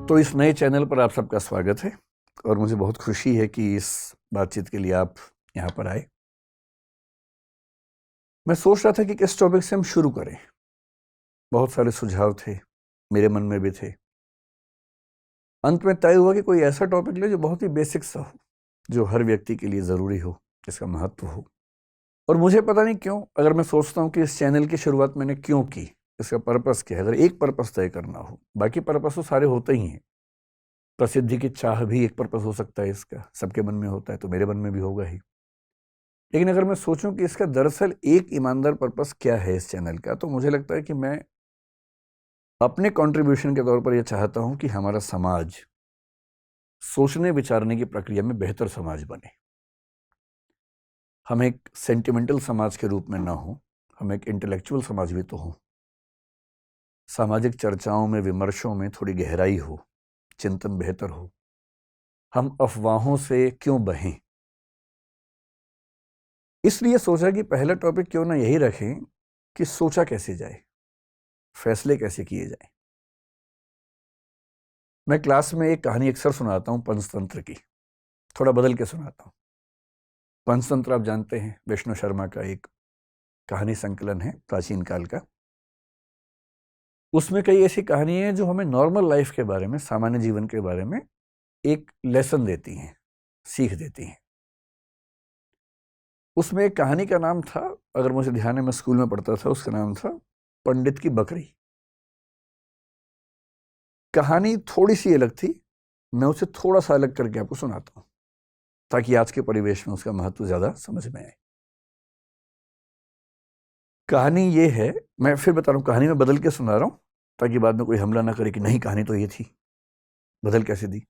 तो इस नए चैनल पर आप सबका स्वागत है और मुझे बहुत खुशी है कि इस बातचीत के लिए आप यहाँ पर आए। मैं सोच रहा था कि किस टॉपिक से हम शुरू करें। बहुत सारे सुझाव थे, मेरे मन में भी थे। अंत में तय हुआ कि कोई ऐसा टॉपिक ले जो बहुत ही बेसिक सा हो, जो हर व्यक्ति के लिए ज़रूरी हो, जिसका महत्व हो। और मुझे पता नहीं क्यों, अगर मैं सोचता हूँ कि इस चैनल की शुरुआत मैंने क्यों की, इसका पर्पस क्या है, अगर एक पर्पस तय करना हो, बाकी पर्पस तो सारे होते ही हैं। प्रसिद्धि की चाह भी एक पर्पस हो सकता है, इसका सबके मन में होता है, तो मेरे मन में भी होगा ही। लेकिन अगर मैं सोचूं कि इसका दरअसल एक ईमानदार पर्पस क्या है इस चैनल का, तो मुझे लगता है कि मैं अपने कंट्रीब्यूशन के तौर पर यह चाहता हूं कि हमारा समाज सोचने विचारने की प्रक्रिया में बेहतर समाज बने। हम एक सेंटिमेंटल समाज के रूप में ना हो, हम एक इंटेलेक्चुअल समाज भी तो हों। सामाजिक चर्चाओं में, विमर्शों में थोड़ी गहराई हो, चिंतन बेहतर हो। हम अफवाहों से क्यों बहें। इसलिए सोचा कि पहला टॉपिक क्यों ना यही रखें कि सोचा कैसे जाए, फैसले कैसे किए जाए। मैं क्लास में एक कहानी अक्सर सुनाता हूं पंचतंत्र की, थोड़ा बदल के सुनाता हूं। पंचतंत्र आप जानते हैं, विष्णु शर्मा का एक कहानी संकलन है प्राचीन काल का। उसमें कई ऐसी कहानियां हैं जो हमें नॉर्मल लाइफ के बारे में, सामान्य जीवन के बारे में एक लेसन देती हैं, सीख देती हैं। उसमें एक कहानी का नाम था, अगर मुझे ध्यान है, मैं स्कूल में पढ़ता था, उसका नाम था पंडित की बकरी। कहानी थोड़ी सी अलग थी, मैं उसे थोड़ा सा अलग करके आपको सुनाता हूं ताकि आज के परिवेश में उसका महत्व ज्यादा समझ में आए। कहानी ये है, मैं फिर बता रहा हूँ, कहानी में बदल के सुना रहा हूँ ताकि बाद में कोई हमला ना करे कि नहीं कहानी तो ये थी, बदल कैसे दी।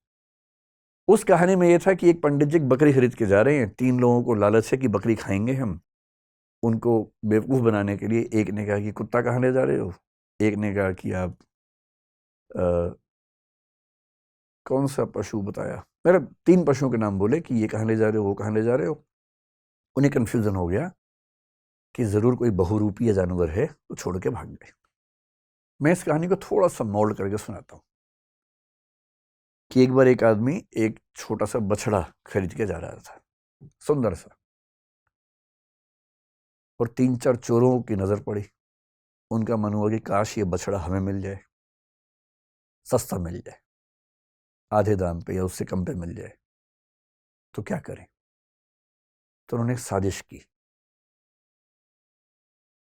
उस कहानी में ये था कि एक पंडित जी बकरी खरीद के जा रहे हैं। 3 लोगों को लालच है कि बकरी खाएंगे हम। उनको बेवकूफ बनाने के लिए एक ने कहा कि कुत्ता कहाँ ले जा रहे हो, एक ने कहा कि आप कौन सा पशु बताया, मेरा 3 पशुओं के नाम बोले कि ये कहाँ ले जा रहे हो, वो कहाँ ले जा रहे हो। उन्हें कंफ्यूजन हो गया कि जरूर कोई बहुरूपी जानवर है, तो छोड़ के भाग गए। मैं इस कहानी को थोड़ा सा मोल्ड करके सुनाता हूं कि एक बार एक आदमी एक छोटा सा बछड़ा खरीद के जा रहा था, सुंदर सा, और 3-4 चोरों की नजर पड़ी। उनका मन हुआ कि काश ये बछड़ा हमें मिल जाए, सस्ता मिल जाए, आधे दाम पे या उससे कम पे मिल जाए, तो क्या करें। तो उन्होंने एक साजिश की।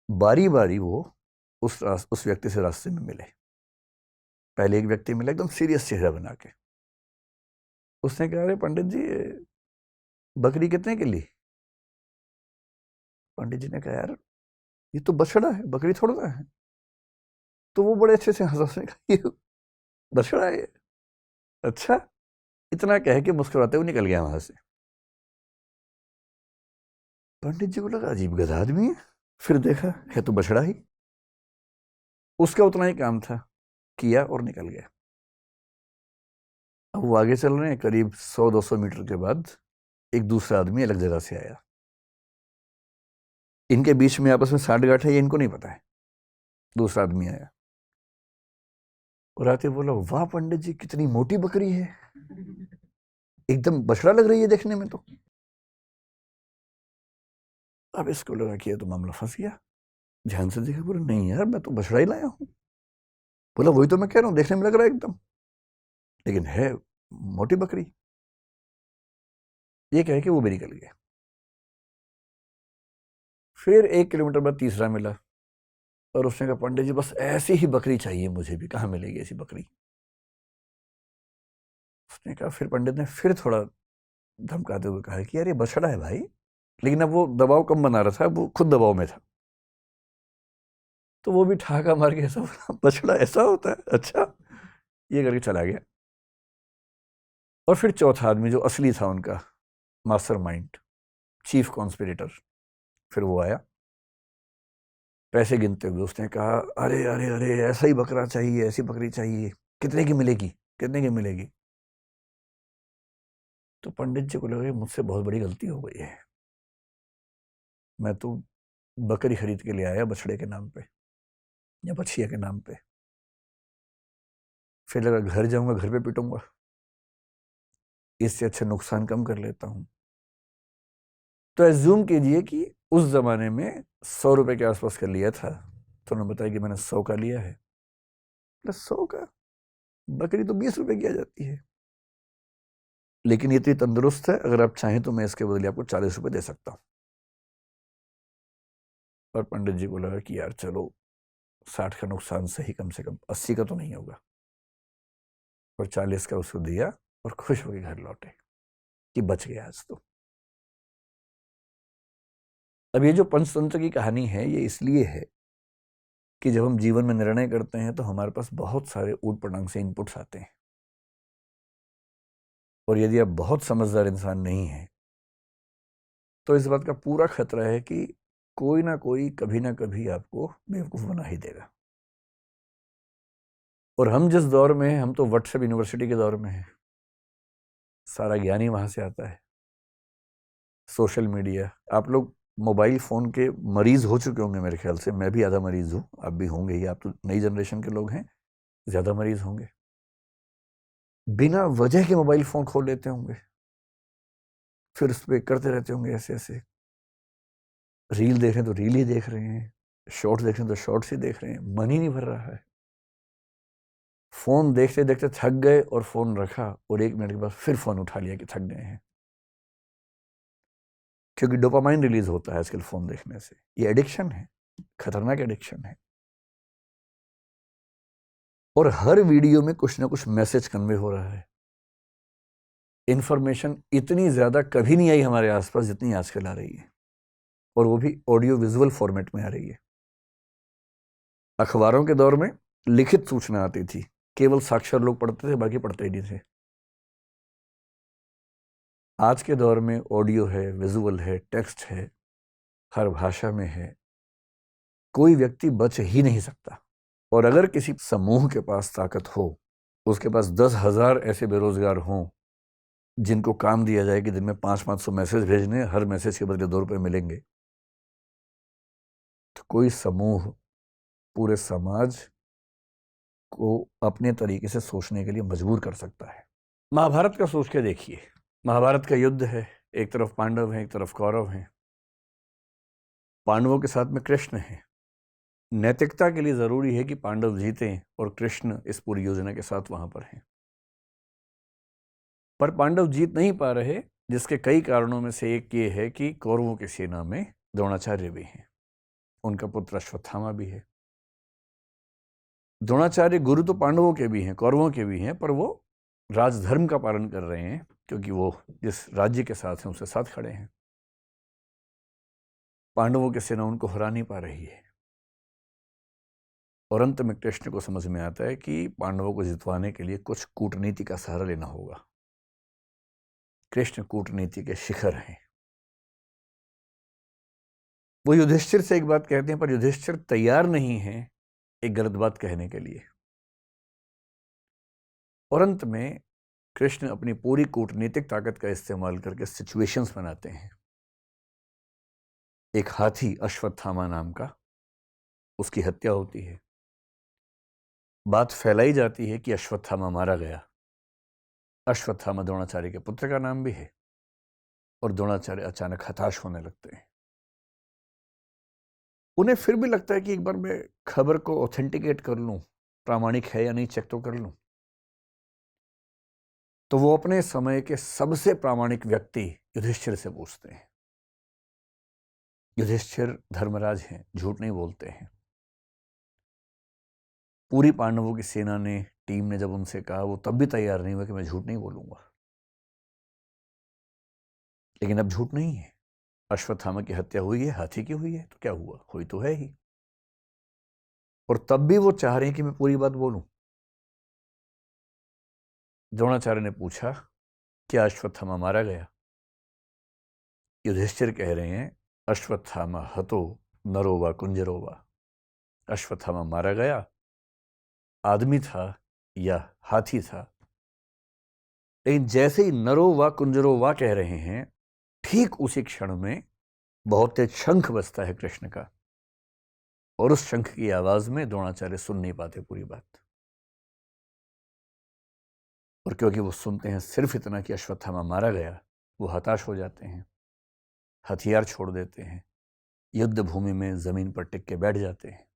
बारी बारी वो उस व्यक्ति से रास्ते में मिले। पहले एक व्यक्ति मिला एकदम सीरियस चेहरा बना के। उसने कहा, अरे पंडित जी, बकरी कितने की ली। पंडित जी ने कहा, यार ये तो बछड़ा है, बकरी थोड़ा ना है। तो वो बड़े अच्छे से हंसा, उसने कहा ये बछड़ा है। अच्छा, इतना कह के मुस्कुराते हुए निकल गया वहां से। पंडित जी को लगा अजीब गधा आदमी है, फिर देखा है तो बछड़ा ही। उसका उतना ही काम था, किया और निकल गया। अब वो आगे चल रहे हैं, करीब 100-200 मीटर के बाद एक दूसरा आदमी अलग जगह से आया। इनके बीच में आपस में साठगांठ है, ये इनको नहीं पता है। दूसरा आदमी आया और आते बोला, वाह पंडित जी, कितनी मोटी बकरी है, एकदम बछड़ा लग रही है देखने में तो। अब इसको लगा कि ये तो मामला फंस गया। ध्यान से देखा, बोला नहीं यार, मैं तो बछड़ा ही लाया हूं। बोला वही तो मैं कह रहा हूं, देखने में लग रहा है एकदम, लेकिन है मोटी बकरी। ये कह के वो भी निकल गया। फिर 1 किलोमीटर बाद तीसरा मिला और उसने कहा, पंडित जी बस ऐसी ही बकरी चाहिए मुझे भी, कहाँ मिलेगी ऐसी बकरी। उसने कहा, फिर पंडित ने फिर थोड़ा धमकाते हुए कहा कि यार ये बछड़ा है भाई। लेकिन अब वो दबाव कम बना रहा था, वो खुद दबाव में था। तो वो भी ठहाका मार के ऐसा बोला, बछड़ा ऐसा होता है, अच्छा, ये करके चला गया। और फिर चौथा आदमी जो असली था उनका मास्टरमाइंड, चीफ कॉन्स्पिरेटर, फिर वो आया पैसे गिनते हुए। उसने कहा, अरे अरे अरे, ऐसा ही बकरा चाहिए, ऐसी बकरी चाहिए, कितने की मिलेगी, कितने की मिलेगी। तो पंडित जी को लगा मुझसे बहुत बड़ी गलती हो गई है, मैं तो बकरी खरीद के ले आया बछड़े के नाम पे या बछिया के नाम पे। फिर लगा घर जाऊंगा, घर पे पिटूंगा, इससे अच्छा नुकसान कम कर लेता हूं। तो एज्यूम कीजिए कि उस जमाने में 100 रुपए के आसपास का लिया था, तो उन्होंने बताया कि मैंने 100 का लिया है। 100 का? बकरी तो 20 रुपए की आ जाती है। लेकिन ये तो तंदुरुस्त है, अगर आप चाहें तो मैं इसके बदले आपको 40 रुपए दे सकता हूं। और पंडित जी को लगा कि यार चलो 60 का नुकसान सही, कम से कम 80 का तो नहीं होगा। और 40 का उसको दिया और खुश होकर घर लौटे कि बच गया आज तो। अब ये जो पंचतंत्र की कहानी है, ये इसलिए है कि जब हम जीवन में निर्णय करते हैं तो हमारे पास बहुत सारे ऊट पटांग से इनपुट्स आते हैं, और यदि आप बहुत समझदार इंसान नहीं हैं तो इस बात का पूरा खतरा है कि कोई ना कोई कभी ना कभी आपको बेवकूफ बना ही देगा। और हम जिस दौर में हैं, हम तो व्हाट्सएप यूनिवर्सिटी के दौर में हैं। सारा ज्ञान ही वहां से आता है। सोशल मीडिया, आप लोग मोबाइल फोन के मरीज हो चुके होंगे मेरे ख्याल से। मैं भी आधा मरीज हूं, आप भी होंगे ही। आप तो नई जनरेशन के लोग हैं, ज्यादा मरीज होंगे। बिना वजह के मोबाइल फोन खोल लेते होंगे, फिर उस पर करते रहते होंगे ऐसे ऐसे। रील देख रहे हैं तो रील ही देख रहे हैं, शॉर्ट्स देख रहे हैं तो शॉर्ट्स ही देख रहे हैं, मन ही नहीं भर रहा है। फोन देखते देखते थक गए और फोन रखा, और 1 मिनट के बाद फिर फोन उठा लिया कि थक गए हैं। क्योंकि डोपामाइन रिलीज होता है आजकल फोन देखने से। ये एडिक्शन है, खतरनाक एडिक्शन है। और हर वीडियो में कुछ ना कुछ मैसेज कन्वे हो रहा है। इंफॉर्मेशन इतनी ज्यादा कभी नहीं आई हमारे आसपास जितनी आजकल आ रही है, और वो भी ऑडियो विजुअल फॉर्मेट में आ रही है। अखबारों के दौर में लिखित सूचना आती थी, केवल साक्षर लोग पढ़ते थे, बाकी पढ़ते ही नहीं थे। आज के दौर में ऑडियो है, विजुअल है, टेक्स्ट है, हर भाषा में है। कोई व्यक्ति बच ही नहीं सकता। और अगर किसी समूह के पास ताकत हो, उसके पास 10,000 ऐसे बेरोजगार हों जिनको काम दिया जाए कि दिन में 500-500 मैसेज भेजने, हर मैसेज के बदले 2 रुपए मिलेंगे, तो कोई समूह पूरे समाज को अपने तरीके से सोचने के लिए मजबूर कर सकता है। महाभारत का सोच के देखिए। महाभारत का युद्ध है, एक तरफ पांडव हैं, एक तरफ कौरव हैं। पांडवों के साथ में कृष्ण है। नैतिकता के लिए जरूरी है कि पांडव जीतें, और कृष्ण इस पूरी योजना के साथ वहां पर हैं। पर पांडव जीत नहीं पा रहे, जिसके कई कारणों में से एक ये है कि कौरवों की सेना में द्रोणाचार्य भी हैं, उनका पुत्र अश्वत्थामा भी है। द्रोणाचार्य गुरु तो पांडवों के भी हैं, कौरवों के भी हैं, पर वो राजधर्म का पालन कर रहे हैं, क्योंकि वो जिस राज्य के साथ हैं उसके साथ खड़े हैं। पांडवों की सेना उनको हरा नहीं पा रही है, और अंत में कृष्ण को समझ में आता है कि पांडवों को जितवाने के लिए कुछ कूटनीति का सहारा लेना होगा। कृष्ण कूटनीति के शिखर हैं। वो युधिष्ठिर से एक बात कहते हैं, पर युधिष्ठिर तैयार नहीं है एक गलत बात कहने के लिए। और अंत में कृष्ण अपनी पूरी कूटनीतिक ताकत का इस्तेमाल करके सिचुएशंस बनाते हैं। एक हाथी अश्वत्थामा नाम का, उसकी हत्या होती है। बात फैलाई जाती है कि अश्वत्थामा मारा गया। अश्वत्थामा द्रोणाचार्य के पुत्र का नाम भी है, और द्रोणाचार्य अचानक हताश होने लगते हैं। उन्हें फिर भी लगता है कि एक बार मैं खबर को ऑथेंटिकेट कर लूं, प्रामाणिक है या नहीं चेक तो कर लूं। तो वो अपने समय के सबसे प्रामाणिक व्यक्ति युधिष्ठिर से पूछते हैं। युधिष्ठिर धर्मराज हैं, झूठ नहीं बोलते हैं। पूरी पांडवों की सेना ने, टीम ने जब उनसे कहा, वो तब भी तैयार नहीं हुआ कि मैं झूठ नहीं बोलूंगा। लेकिन अब झूठ नहीं है। अश्वत्थामा की हत्या हुई है, हाथी की हुई है, तो क्या हुआ, हुई तो है ही। और तब भी वो चाह रहे हैं कि मैं पूरी बात बोलूं। द्रोणाचार्य ने पूछा, क्या अश्वत्थामा मारा गया? युधिष्ठिर कह रहे हैं, अश्वत्थामा हतो नरो वा कुंजरो वा। अश्वत्थामा मारा गया, आदमी था या हाथी था। लेकिन जैसे ही नरो वा कुंजरो वा कह रहे हैं, ठीक उसी क्षण में बहुत तेज शंख बजता है कृष्ण का, और उस शंख की आवाज में द्रोणाचार्य सुन नहीं पाते पूरी बात। और क्योंकि वो सुनते हैं सिर्फ इतना कि अश्वत्थामा मारा गया, वो हताश हो जाते हैं, हथियार छोड़ देते हैं, युद्ध भूमि में जमीन पर टिक के बैठ जाते हैं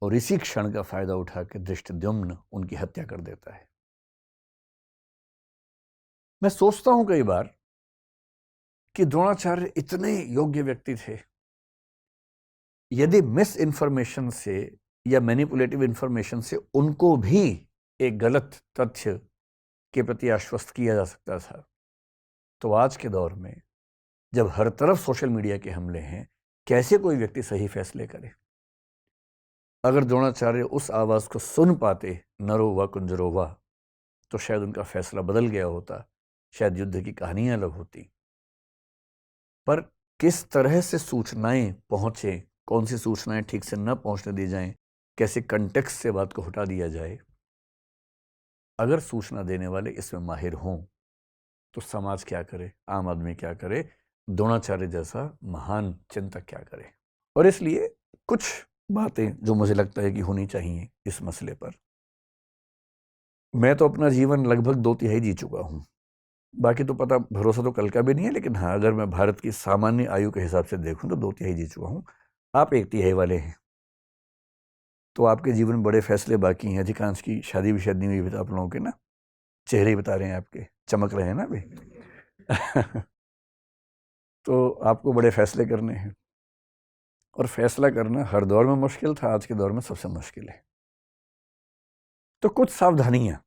और इसी क्षण का फायदा उठा के धृष्टद्युम्न उनकी हत्या कर देता है। मैं सोचता हूं कई बार कि द्रोणाचार्य इतने योग्य व्यक्ति थे, यदि मिस इन्फॉर्मेशन से या मैनिपुलेटिव इन्फॉर्मेशन से उनको भी एक गलत तथ्य के प्रति आश्वस्त किया जा सकता था, तो आज के दौर में जब हर तरफ सोशल मीडिया के हमले हैं, कैसे कोई व्यक्ति सही फैसले करे? अगर द्रोणाचार्य उस आवाज को सुन पाते, नरो व कुंजरो वा, तो शायद उनका फैसला बदल गया होता, शायद युद्ध की कहानियां अलग होती। पर किस तरह से सूचनाएं पहुंचे, कौन सी सूचनाएं ठीक से न पहुंचने दी जाएं, कैसे कंटेक्स्ट से बात को हटा दिया जाए, अगर सूचना देने वाले इसमें माहिर हों तो समाज क्या करे, आम आदमी क्या करे, द्रोणाचार्य जैसा महान चिंतक क्या करे। और इसलिए कुछ बातें जो मुझे लगता है कि होनी चाहिए इस मसले पर। मैं तो अपना जीवन लगभग 2/3 जी चुका हूं, बाकी तो पता भरोसा तो कल का भी नहीं है, लेकिन हाँ, अगर मैं भारत की सामान्य आयु के हिसाब से देखूं तो 2/3 जी चुका हूं। आप 1/3 वाले हैं, तो आपके जीवन में बड़े फैसले बाकी हैं। अधिकांश की शादी भी शायद नहीं हुई, आप लोगों के ना चेहरे ही बता रहे हैं, आपके चमक रहे हैं ना अभी। तो आपको बड़े फैसले करने हैं, और फैसला करना हर दौर में मुश्किल था, आज के दौर में सबसे मुश्किल है। तो कुछ सावधानियां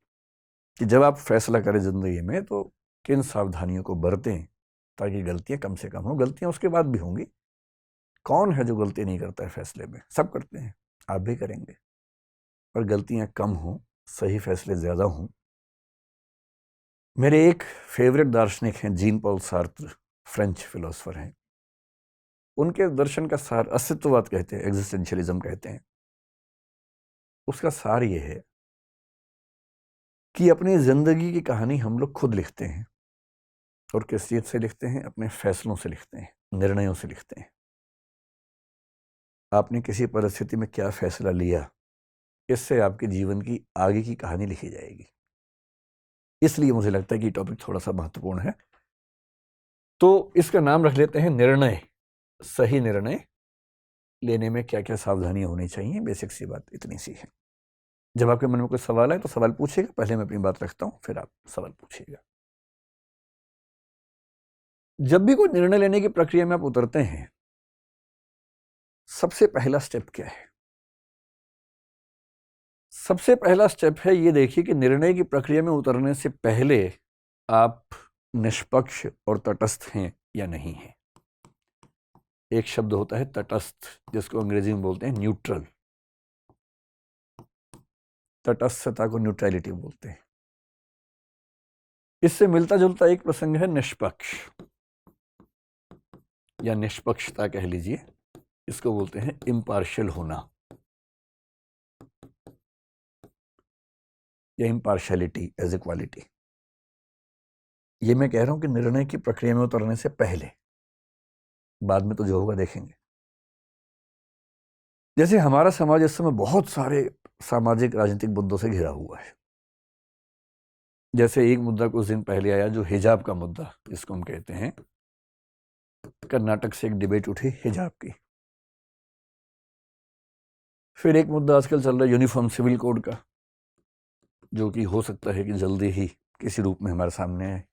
कि जब आप फैसला करें जिंदगी में तो किन सावधानियों को बरतें ताकि गलतियां कम से कम हो। गलतियां उसके बाद भी होंगी, कौन है जो गलती नहीं करता है फैसले में? सब करते हैं, आप भी करेंगे, पर गलतियां कम हो, सही फैसले ज्यादा हों। मेरे एक फेवरेट दार्शनिक हैं Jean Paul Sartre, French philosopher हैं। उनके दर्शन का सार अस्तित्ववाद कहते हैं, एग्जिस्टेंशियलिज्म कहते हैं। उसका सार ये है कि अपनी जिंदगी की कहानी हम लोग खुद लिखते हैं, और किस चीज से लिखते हैं? अपने फैसलों से लिखते हैं, निर्णयों से लिखते हैं। आपने किसी परिस्थिति में क्या फैसला लिया, इससे आपके जीवन की आगे की कहानी लिखी जाएगी। इसलिए मुझे लगता है कि टॉपिक थोड़ा सा महत्वपूर्ण है, तो इसका नाम रख लेते हैं निर्णय। सही निर्णय लेने में क्या क्या सावधानियां होनी चाहिए, बेसिक सी बात इतनी सी है। जब आपके मन में कोई सवाल है तो सवाल पूछिएगा, पहले मैं अपनी बात रखता हूं, फिर आप सवाल पूछिएगा। जब भी कोई निर्णय लेने की प्रक्रिया में आप उतरते हैं, सबसे पहला स्टेप क्या है? सबसे पहला स्टेप है ये देखिए कि निर्णय की प्रक्रिया में उतरने से पहले आप निष्पक्ष और तटस्थ हैं या नहीं हैं। एक शब्द होता है तटस्थ, जिसको अंग्रेजी में बोलते हैं न्यूट्रल। तटस्थता को न्यूट्रलिटी बोलते हैं। इससे मिलता जुलता एक प्रसंग है निष्पक्ष, या निष्पक्षता कह लीजिए। इसको बोलते हैं इम्पार्शियल होना, या इम्पार्शियलिटी एज ए क्वालिटी। ये मैं कह रहा हूं कि निर्णय की प्रक्रिया में उतरने से पहले, बाद में तो जो होगा देखेंगे। जैसे हमारा समाज इस समय बहुत सारे सामाजिक राजनीतिक मुद्दों से घिरा हुआ है। जैसे एक मुद्दा कुछ दिन पहले आया, जो हिजाब का मुद्दा जिसको हम कहते हैं। कर्नाटक से एक डिबेट उठी हिजाब की। फिर एक मुद्दा आजकल चल रहा है यूनिफॉर्म सिविल कोड का, जो कि हो सकता है कि जल्दी ही किसी रूप में हमारे सामने आए।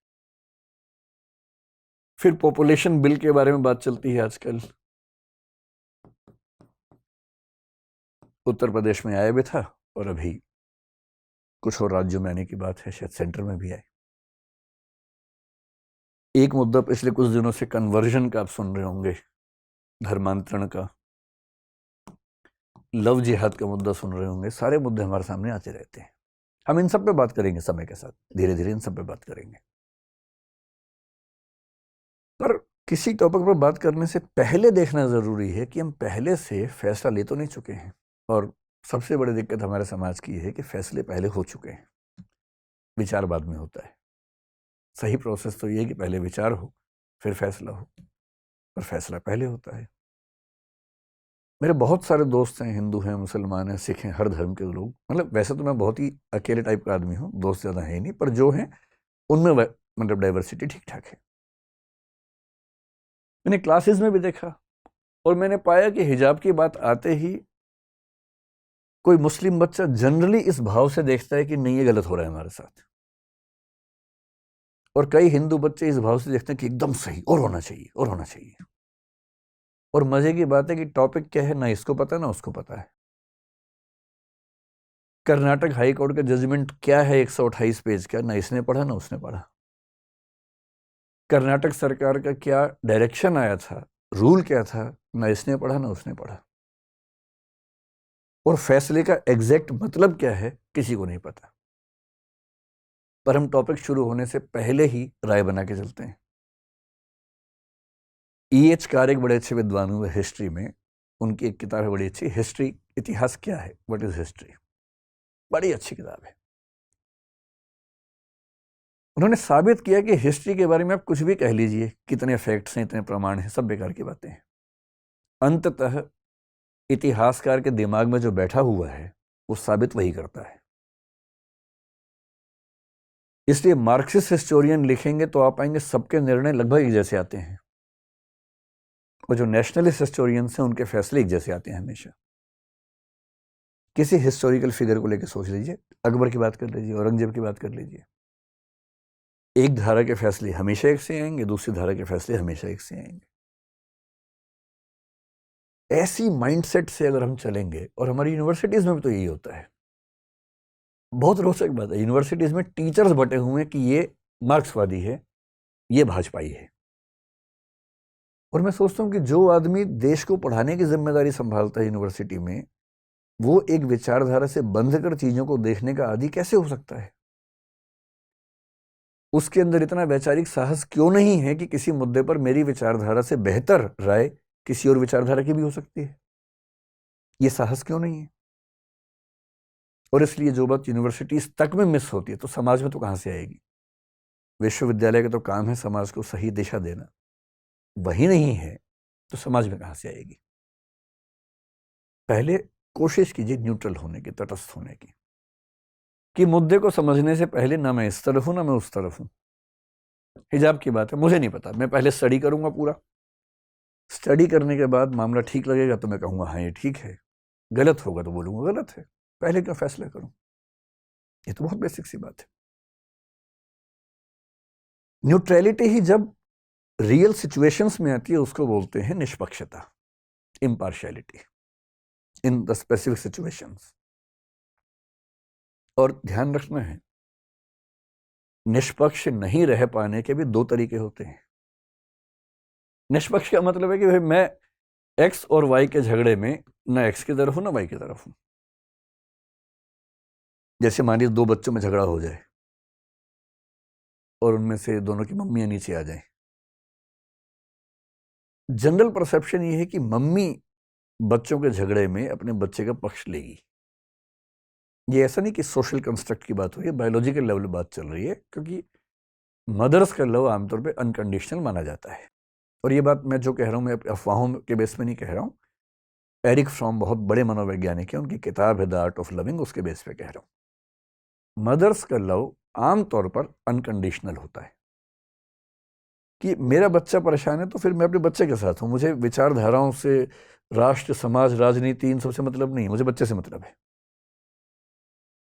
फिर पॉपुलेशन बिल के बारे में बात चलती है आजकल। उत्तर प्रदेश में आया भी था, और अभी कुछ और राज्यों में आने की बात है, शायद सेंटर में भी आए। एक मुद्दा पिछले कुछ दिनों से कन्वर्जन का आप सुन रहे होंगे, धर्मांतरण का। लव जिहाद का मुद्दा सुन रहे होंगे। सारे मुद्दे हमारे सामने आते रहते हैं। हम इन सब पे बात करेंगे समय के साथ, धीरे धीरे इन सब पे बात करेंगे। पर किसी टॉपिक पर बात करने से पहले देखना जरूरी है कि हम पहले से फैसला ले तो नहीं चुके हैं। और सबसे बड़ी दिक्कत हमारे समाज की है कि फैसले पहले हो चुके हैं, विचार बाद में होता है। सही प्रोसेस तो ये है कि पहले विचार हो, फिर फैसला हो, पर फैसला पहले होता है। मेरे बहुत सारे दोस्त हैं, हिंदू हैं, मुसलमान हैं, सिख हैं, हर धर्म के लोग। मतलब वैसे तो मैं बहुत ही अकेले टाइप का आदमी हूँ, दोस्त ज़्यादा है ही नहीं, पर जो हैं उनमें मतलब डाइवर्सिटी ठीक ठाक है। मैंने क्लासेस में भी देखा और मैंने पाया कि हिजाब की बात आते ही कोई मुस्लिम बच्चा जनरली इस भाव से देखता है कि नहीं ये गलत हो रहा है हमारे साथ, और कई हिंदू बच्चे इस भाव से देखते हैं कि एकदम सही और होना चाहिए और होना चाहिए। और मजे की बात है कि टॉपिक क्या है ना इसको पता ना उसको पता है। कर्नाटक हाई कोर्ट का जजमेंट क्या है 128 पेज का, ना इसने पढ़ा ना उसने पढ़ा। कर्नाटक सरकार का क्या डायरेक्शन आया था, रूल क्या था, ना इसने पढ़ा ना उसने पढ़ा। और फैसले का एग्जैक्ट मतलब क्या है किसी को नहीं पता। पर हम टॉपिक शुरू होने से पहले ही राय बना के चलते हैं। E.H. कारक बड़े अच्छे विद्वान हुए हिस्ट्री में, उनकी एक किताब है बड़ी अच्छी, हिस्ट्री, इतिहास क्या है, व्हाट इज हिस्ट्री, बड़ी अच्छी किताब है। उन्होंने साबित किया कि हिस्ट्री के बारे में आप कुछ भी कह लीजिए, कितने फैक्ट्स हैं, इतने प्रमाण हैं, सब बेकार की बातें हैं। अंततः इतिहासकार के दिमाग में जो बैठा हुआ है वो साबित वही करता है। इसलिए मार्क्सिस्ट हिस्टोरियन लिखेंगे तो आप पाएंगे सबके निर्णय लगभग एक जैसे आते हैं, और जो नेशनलिस्ट हिस्टोरियंस हैं उनके फैसले एक जैसे आते हैं हमेशा। किसी हिस्टोरिकल फिगर को लेकर सोच लीजिए, अकबर की बात कर लीजिए, औरंगजेब की बात कर लीजिए, एक धारा के फैसले हमेशा एक से आएंगे, दूसरी धारा के फैसले हमेशा एक से आएंगे। ऐसी माइंडसेट से अगर हम चलेंगे, और हमारी यूनिवर्सिटीज में भी तो यही होता है। बहुत रोचक बात है, यूनिवर्सिटीज में टीचर्स बटे हुए हैं कि ये मार्क्सवादी है, ये भाजपाई है। और मैं सोचता हूं कि जो आदमी देश को पढ़ाने की जिम्मेदारी संभालता है यूनिवर्सिटी में, वो एक विचारधारा से बंध कर चीजों को देखने का आदी कैसे हो सकता है? उसके अंदर इतना वैचारिक साहस क्यों नहीं है कि किसी मुद्दे पर मेरी विचारधारा से बेहतर राय किसी और विचारधारा की भी हो सकती है? ये साहस क्यों नहीं है? और इसलिए जो बात यूनिवर्सिटीज तक में मिस होती है तो समाज में तो कहां से आएगी? विश्वविद्यालय का तो काम है समाज को सही दिशा देना, वही नहीं है तो समाज में कहां से आएगी? पहले कोशिश कीजिए न्यूट्रल होने की, तटस्थ होने की, कि मुद्दे को समझने से पहले ना मैं इस तरफ हूं ना मैं उस तरफ हूं। हिजाब की बात है, मुझे नहीं पता, मैं पहले स्टडी करूंगा पूरा, स्टडी करने के बाद मामला ठीक लगेगा तो मैं कहूंगा हाँ ये ठीक है, गलत होगा तो बोलूंगा गलत है। पहले क्यों फैसला करूं? ये तो बहुत बेसिक सी बात है। न्यूट्रलिटी ही जब रियल सिचुएशंस में आती है उसको बोलते हैं निष्पक्षता, impartiality in the specific situations. और ध्यान रखना है, निष्पक्ष नहीं रह पाने के भी दो तरीके होते हैं। निष्पक्ष का मतलब है कि भाई मैं एक्स और वाई के झगड़े में ना एक्स की तरफ हूं ना वाई की तरफ हूं। जैसे मान लीजिए दो बच्चों में झगड़ा हो जाए और उनमें से दोनों की मम्मियां नीचे आ जाएं। जनरल परसेप्शन ये है कि मम्मी बच्चों के झगड़े में अपने बच्चे का पक्ष लेगी। ये ऐसा नहीं कि सोशल कंस्ट्रक्ट की बात हो रही है, बायोलॉजिकल लेवल बात चल रही है, क्योंकि मदर्स का लव आमतौर पे अनकंडीशनल माना जाता है। और ये बात मैं जो कह रहा हूं मैं अफवाहों के बेस पे नहीं कह रहा हूं, एरिक फ्रॉम बहुत बड़े मनोवैज्ञानिक है, उनकी किताब है द आर्ट ऑफ लविंग, उसके बेस पे कह रहा हूं। मदर्स का लव आमतौर पर अनकंडीशनल होता है कि मेरा बच्चा परेशान है तो फिर मैं अपने बच्चे के साथ हूं, मुझे विचारधाराओं से, राष्ट्र, समाज, राजनीति, इन सबसे मतलब नहीं, मुझे बच्चे से मतलब है।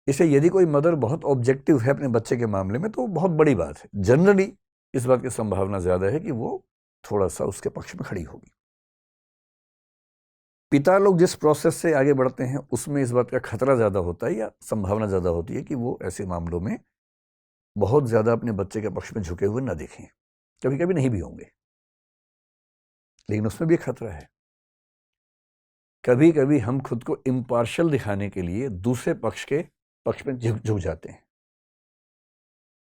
इसलिए यदि कोई मदर बहुत ऑब्जेक्टिव है अपने बच्चे के मामले में तो बहुत बड़ी बात है। जनरली इस बात की संभावना ज्यादा है कि वो थोड़ा सा उसके पक्ष में खड़ी होगी। पिता लोग जिस प्रोसेस से आगे बढ़ते हैं उसमें इस बात का खतरा ज्यादा होता है, या संभावना ज्यादा होती है कि वो ऐसे मामलों में बहुत ज्यादा अपने बच्चे के पक्ष में झुके हुए ना दिखें। कभी कभी नहीं भी होंगे, लेकिन उसमें भी खतरा है। कभी कभी हम खुद को इम्पार्शियल दिखाने के लिए दूसरे पक्ष के पक्ष में झुक जाते हैं।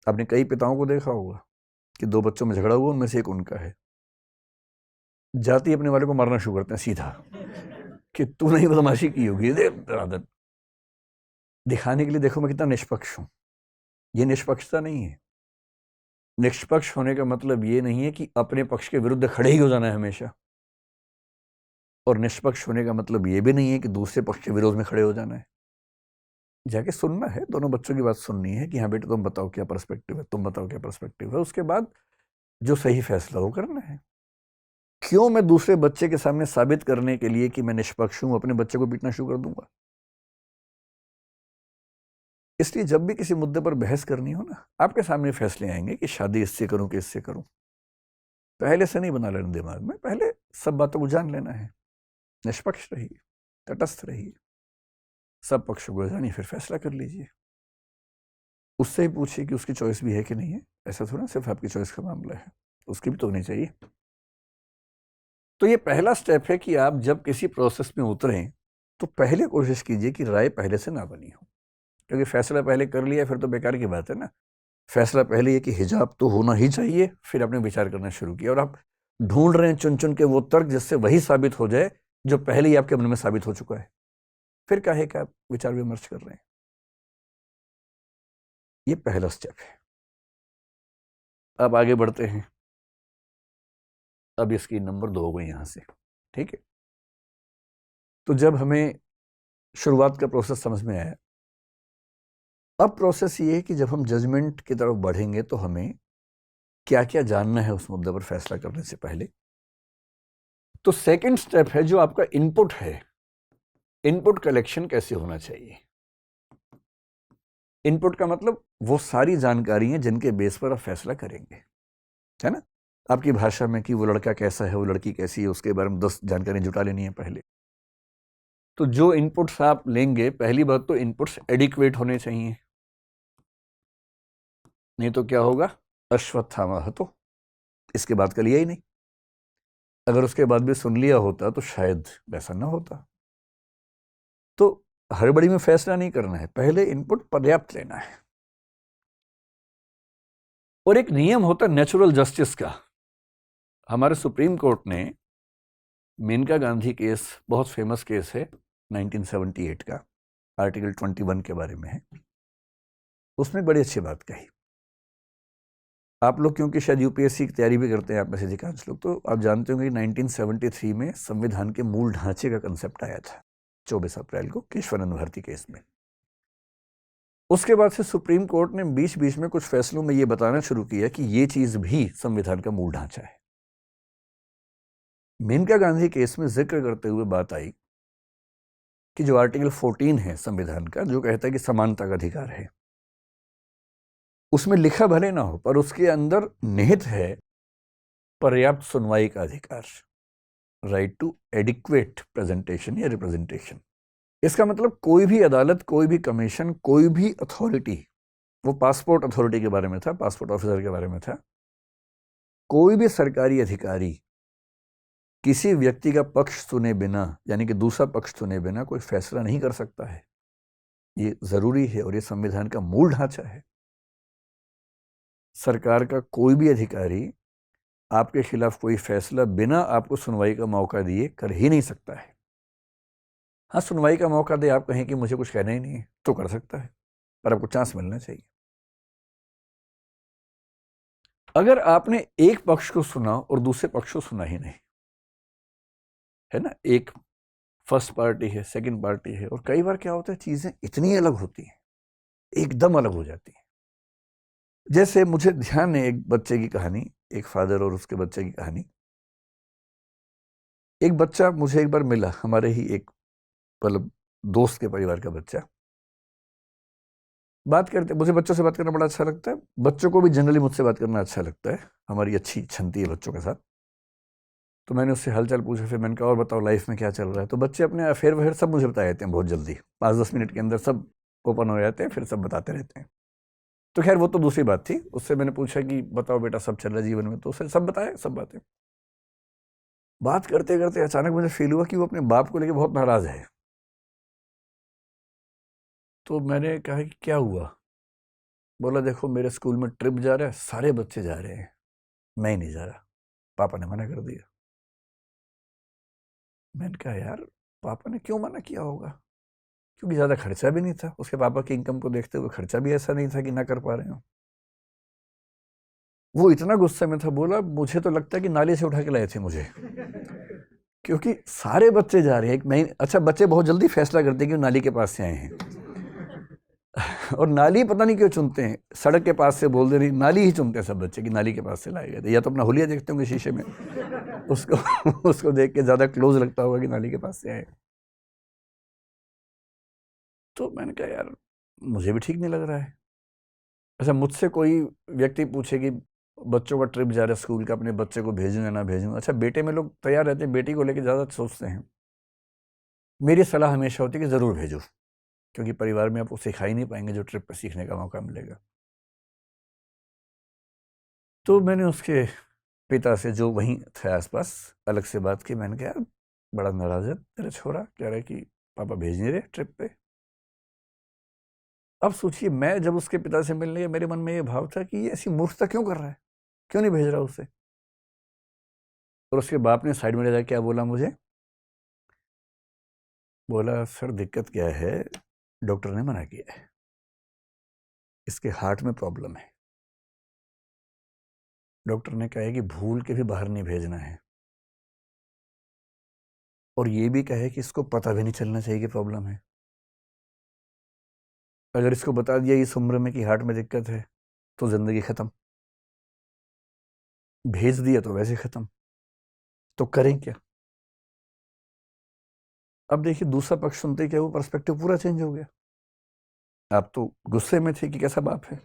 आपने कई पिताओं को देखा होगा कि दो बच्चों में झगड़ा हुआ, उनमें से एक उनका है, जाति अपने वाले को मारना शुरू करते हैं सीधा कि तू नहीं बदमाशी की होगी, आदत दिखाने के लिए देखो मैं कितना निष्पक्ष हूं। ये निष्पक्षता नहीं है। निष्पक्ष होने का मतलब ये नहीं है कि अपने पक्ष के विरुद्ध खड़े ही हो जाना है हमेशा, और निष्पक्ष होने का मतलब ये भी नहीं है कि दूसरे पक्ष के विरोध में खड़े हो जाना है। जाके सुनना है, दोनों बच्चों की बात सुननी है कि हाँ बेटा तुम बताओ क्या पर्सपेक्टिव है, तुम बताओ क्या पर्सपेक्टिव है, उसके बाद जो सही फैसला हो करना है। क्यों मैं दूसरे बच्चे के सामने साबित करने के लिए कि मैं निष्पक्ष हूं अपने बच्चे को पीटना शुरू कर दूंगा? इसलिए जब भी किसी मुद्दे पर बहस करनी हो ना, आपके सामने फैसले आएंगे कि शादी इससे करूं कि इससे करूं। पहले से नहीं बना लेना दिमाग में, पहले सब बातों को जान लेना है। निष्पक्ष रहिए, तटस्थ रहिए, सब पक्षों को जानिए, फिर फैसला कर लीजिए। उससे ही पूछिए कि उसकी चॉइस भी है कि नहीं है। ऐसा थोड़ा सिर्फ आपकी चॉइस का मामला है, उसकी भी तो होनी चाहिए। तो ये पहला स्टेप है कि आप जब किसी प्रोसेस में उतरें तो पहले कोशिश कीजिए कि राय पहले से ना बनी हो, क्योंकि फैसला पहले कर लिया फिर तो बेकार की बात है ना। फैसला पहले ये कि हिजाब तो होना ही चाहिए, फिर आपने विचार करना शुरू किया और आप ढूंढ रहे हैं चुन चुन के वो तर्क जिससे वही साबित हो जाए जो पहले ही आपके मन में साबित हो चुका है। फिर काहे का आप विचार विमर्श कर रहे हैं? ये पहला स्टेप है। अब आगे बढ़ते हैं। अब इसकी नंबर 2 हो गई यहां से, ठीक है। तो जब हमें शुरुआत का प्रोसेस समझ में आया, अब प्रोसेस ये है कि जब हम जजमेंट की तरफ बढ़ेंगे तो हमें क्या क्या जानना है उस मुद्दे पर फैसला करने से पहले। तो सेकंड स्टेप है जो आपका इनपुट है। इनपुट कलेक्शन कैसे होना चाहिए? इनपुट का मतलब वो सारी जानकारी है जिनके बेस पर आप फैसला करेंगे, है ना। आपकी भाषा में कि वो लड़का कैसा है, वो लड़की कैसी है, उसके बारे में 10 जानकारी जुटा लेनी है पहले। तो जो इनपुट्स आप लेंगे, पहली बात तो इनपुट्स एडिक्वेट होने चाहिए, नहीं तो क्या होगा, अश्वत्थामा तो इसके बाद का लिया ही नहीं। अगर उसके बाद भी सुन लिया होता तो शायद वैसा ना होता। तो हड़बड़ी में फैसला नहीं करना है, पहले इनपुट पर्याप्त लेना है। और एक नियम होता है नेचुरल जस्टिस का। हमारे सुप्रीम कोर्ट ने मेनका गांधी केस, बहुत फेमस केस है 1978 का, आर्टिकल 21 के बारे में है, उसमें बड़ी अच्छी बात कही। आप लोग क्योंकि शायद यूपीएससी की तैयारी भी करते हैं आप में से अधिकांश लोग, तो आप जानते होंगे कि 1973 में संविधान के मूल ढांचे का कंसेप्ट आया था 24 अप्रैल को केशवानंद भारती केस में। उसके बाद से सुप्रीम कोर्ट ने बीच बीच में कुछ फैसलों में यह बताना शुरू किया कि यह चीज भी संविधान का मूल ढांचा है। मेनका गांधी केस में जिक्र करते हुए बात आई कि जो आर्टिकल 14 है संविधान का, जो कहता है कि समानता का अधिकार है, उसमें लिखा भले ना हो पर उसके अंदर निहित है पर्याप्त सुनवाई का अधिकार, राइट टू एडिक्वेट प्रेजेंटेशन या रिप्रेजेंटेशन। इसका मतलब कोई भी अदालत, कोई भी कमीशन, कोई भी अथॉरिटी, वो पासपोर्ट अथॉरिटी के बारे में था, पासपोर्ट ऑफिसर के बारे में था, कोई भी सरकारी अधिकारी किसी व्यक्ति का पक्ष सुने बिना, यानी कि दूसरा पक्ष सुने बिना कोई फैसला नहीं कर सकता है। ये जरूरी है और ये संविधान का मूल ढांचा है। सरकार का कोई भी अधिकारी आपके खिलाफ कोई फैसला बिना आपको सुनवाई का मौका दिए कर ही नहीं सकता है। हाँ, सुनवाई का मौका दे, आप कहें कि मुझे कुछ कहना ही नहीं है तो कर सकता है, पर आपको चांस मिलना चाहिए। अगर आपने एक पक्ष को सुना और दूसरे पक्ष को सुना ही नहीं, है ना, एक फर्स्ट पार्टी है, सेकंड पार्टी है, और कई बार क्या होता है चीजें इतनी अलग होती हैं, एकदम अलग हो जाती है। जैसे मुझे ध्यान है एक बच्चे की कहानी, एक फादर और उसके बच्चे की कहानी। एक बच्चा मुझे एक बार मिला, हमारे ही एक मतलब दोस्त के परिवार का बच्चा। बात करते, मुझे बच्चों से बात करना बड़ा अच्छा लगता है, बच्चों को भी जनरली मुझसे बात करना अच्छा लगता है, हमारी अच्छी छनती है बच्चों के साथ। तो मैंने उससे हालचाल पूछा, फिर मैंने कहा और बताओ लाइफ में क्या चल रहा है। तो बच्चे अपने अफेयर वफेयर सब मुझे बता देते हैं बहुत जल्दी, 5-10 मिनट के अंदर सब ओपन हो जाते हैं, फिर सब बताते रहते हैं। तो खैर वो तो दूसरी बात थी। उससे मैंने पूछा कि बताओ बेटा सब चल रहा है जीवन में, तो उसने सब बताया, सब बातें। बात करते करते अचानक मुझे फील हुआ कि वो अपने बाप को लेकर बहुत नाराज है। तो मैंने कहा कि क्या हुआ? बोला देखो मेरे स्कूल में ट्रिप जा रहा है, सारे बच्चे जा रहे हैं, मैं ही नहीं जा रहा, पापा ने मना कर दिया। मैंने कहा यार पापा ने क्यों मना किया होगा? क्योंकि ज़्यादा खर्चा भी नहीं था, उसके पापा की इनकम को देखते हुए खर्चा भी ऐसा नहीं था कि ना कर पा रहे हो। वो इतना गुस्से में था, बोला मुझे तो लगता है कि नाले से उठा के लाए थे मुझे। क्योंकि सारे बच्चे जा रहे हैं, मैं अच्छा बच्चे बहुत जल्दी फैसला करते हैं कि नाली के पास से आए हैं और नाली पता नहीं क्यों चुनते हैं, सड़क के पास से बोल दे रही, नाली ही चुनते हैं सब बच्चे कि नाली के पास से लाए गए थे। या तो अपना हुलिया देखते होंगे शीशे में, उसको देख के ज़्यादा क्लोज लगता होगा कि नाली के पास से आए। तो मैंने कहा यार मुझे भी ठीक नहीं लग रहा है। अच्छा मुझसे कोई व्यक्ति पूछे कि बच्चों का ट्रिप जा रहा है स्कूल का, अपने बच्चे को भेजूं या ना भेजूं। अच्छा बेटे में लोग तैयार रहते हैं, बेटी को लेकर ज़्यादा सोचते हैं। मेरी सलाह हमेशा होती है कि ज़रूर भेजो, क्योंकि परिवार में आप सिखा ही नहीं पाएंगे जो ट्रिप पर सीखने का मौका मिलेगा। तो मैंने उसके पिता से, जो वहीं थे आसपास, अलग से बात की। मैंने कहा यार बड़ा नाराज है तेरा छोरा, कह रहा है कि पापा भेज नहीं रहे ट्रिप पे। अब सोचिए, मैं जब उसके पिता से मिलने गया, मेरे मन में ये भाव था कि ये ऐसी मूर्खता क्यों कर रहा है, क्यों नहीं भेज रहा उसे। और उसके बाप ने साइड में ले जाकर क्या बोला मुझे, बोला सर दिक्कत क्या है, डॉक्टर ने मना किया है, इसके हार्ट में प्रॉब्लम है। डॉक्टर ने कहा है कि भूल के भी बाहर नहीं भेजना है, और ये भी कहा है कि इसको पता भी नहीं चलना चाहिए कि प्रॉब्लम है। अगर इसको बता दिया इस उम्र में कि हार्ट में दिक्कत है तो जिंदगी खत्म, भेज दिया तो वैसे खत्म, तो करें क्या। अब देखिए दूसरा पक्ष सुनते क्या, वो पर्सपेक्टिव पूरा चेंज हो गया। आप तो गुस्से में थे कि कैसा बाप है,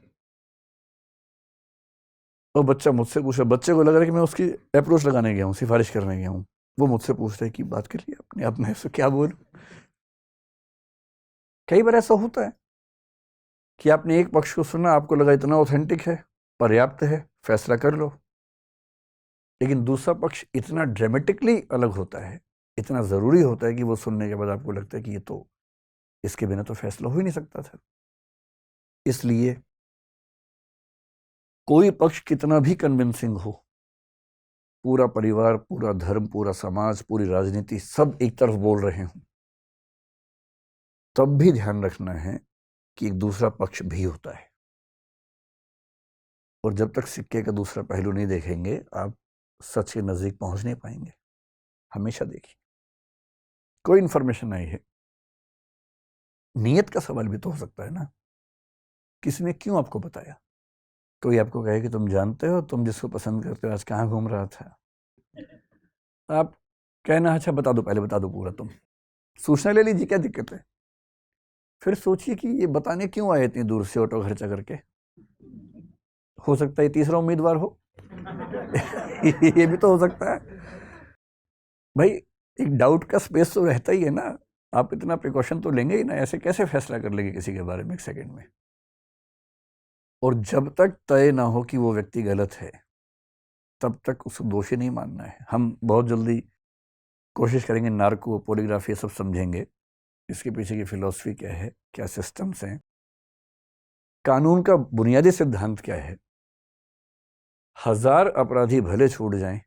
और बच्चा मुझसे पूछ रहा, बच्चे को लग रहा है कि मैं उसकी अप्रोच लगाने गया हूँ, सिफारिश करने गया हूँ। वो मुझसे पूछ रहे कि बात कर लिया अपने आप में, उससे क्या बोलूं। कई बार ऐसा होता है कि आपने एक पक्ष को सुना, आपको लगा इतना ऑथेंटिक है, पर्याप्त है, फैसला कर लो। लेकिन दूसरा पक्ष इतना ड्रामेटिकली अलग होता है, इतना ज़रूरी होता है कि वो सुनने के बाद आपको लगता है कि ये तो, इसके बिना तो फैसला हो ही नहीं सकता था। इसलिए कोई पक्ष कितना भी कन्विंसिंग हो, पूरा परिवार, पूरा धर्म, पूरा समाज, पूरी राजनीति सब एक तरफ बोल रहे हों, तब भी ध्यान रखना है कि एक दूसरा पक्ष भी होता है। और जब तक सिक्के का दूसरा पहलू नहीं देखेंगे, आप सच के नज़दीक पहुंच नहीं पाएंगे। हमेशा देखिए, कोई इंफॉर्मेशन नहीं है, नियत का सवाल भी तो हो सकता है ना, किसी ने क्यों आपको बताया। कोई आपको कहे कि तुम जानते हो तुम जिसको पसंद करते हो आज कहाँ घूम रहा था, आप कहना अच्छा बता दो, पहले बता दो पूरा, तुम सूचना ले लीजिए, क्या दिक्कत है। फिर सोचिए कि ये बताने क्यों आए इतनी दूर से ऑटो खर्चा करके, हो सकता है तीसरा उम्मीदवार हो ये भी तो हो सकता है भाई। एक डाउट का स्पेस तो रहता ही है ना, आप इतना प्रिकॉशन तो लेंगे ही ना, ऐसे कैसे फैसला कर लेंगे किसी के बारे में एक सेकंड में। और जब तक तय ना हो कि वो व्यक्ति गलत है, तब तक उसको दोषी नहीं मानना है। हम बहुत जल्दी कोशिश करेंगे नार्को, पॉलीग्राफ, ये सब समझेंगे, इसके पीछे की फिलॉसफी क्या है, क्या सिस्टम्स हैं, कानून का बुनियादी सिद्धांत क्या है। 1000 अपराधी भले छूट जाएं,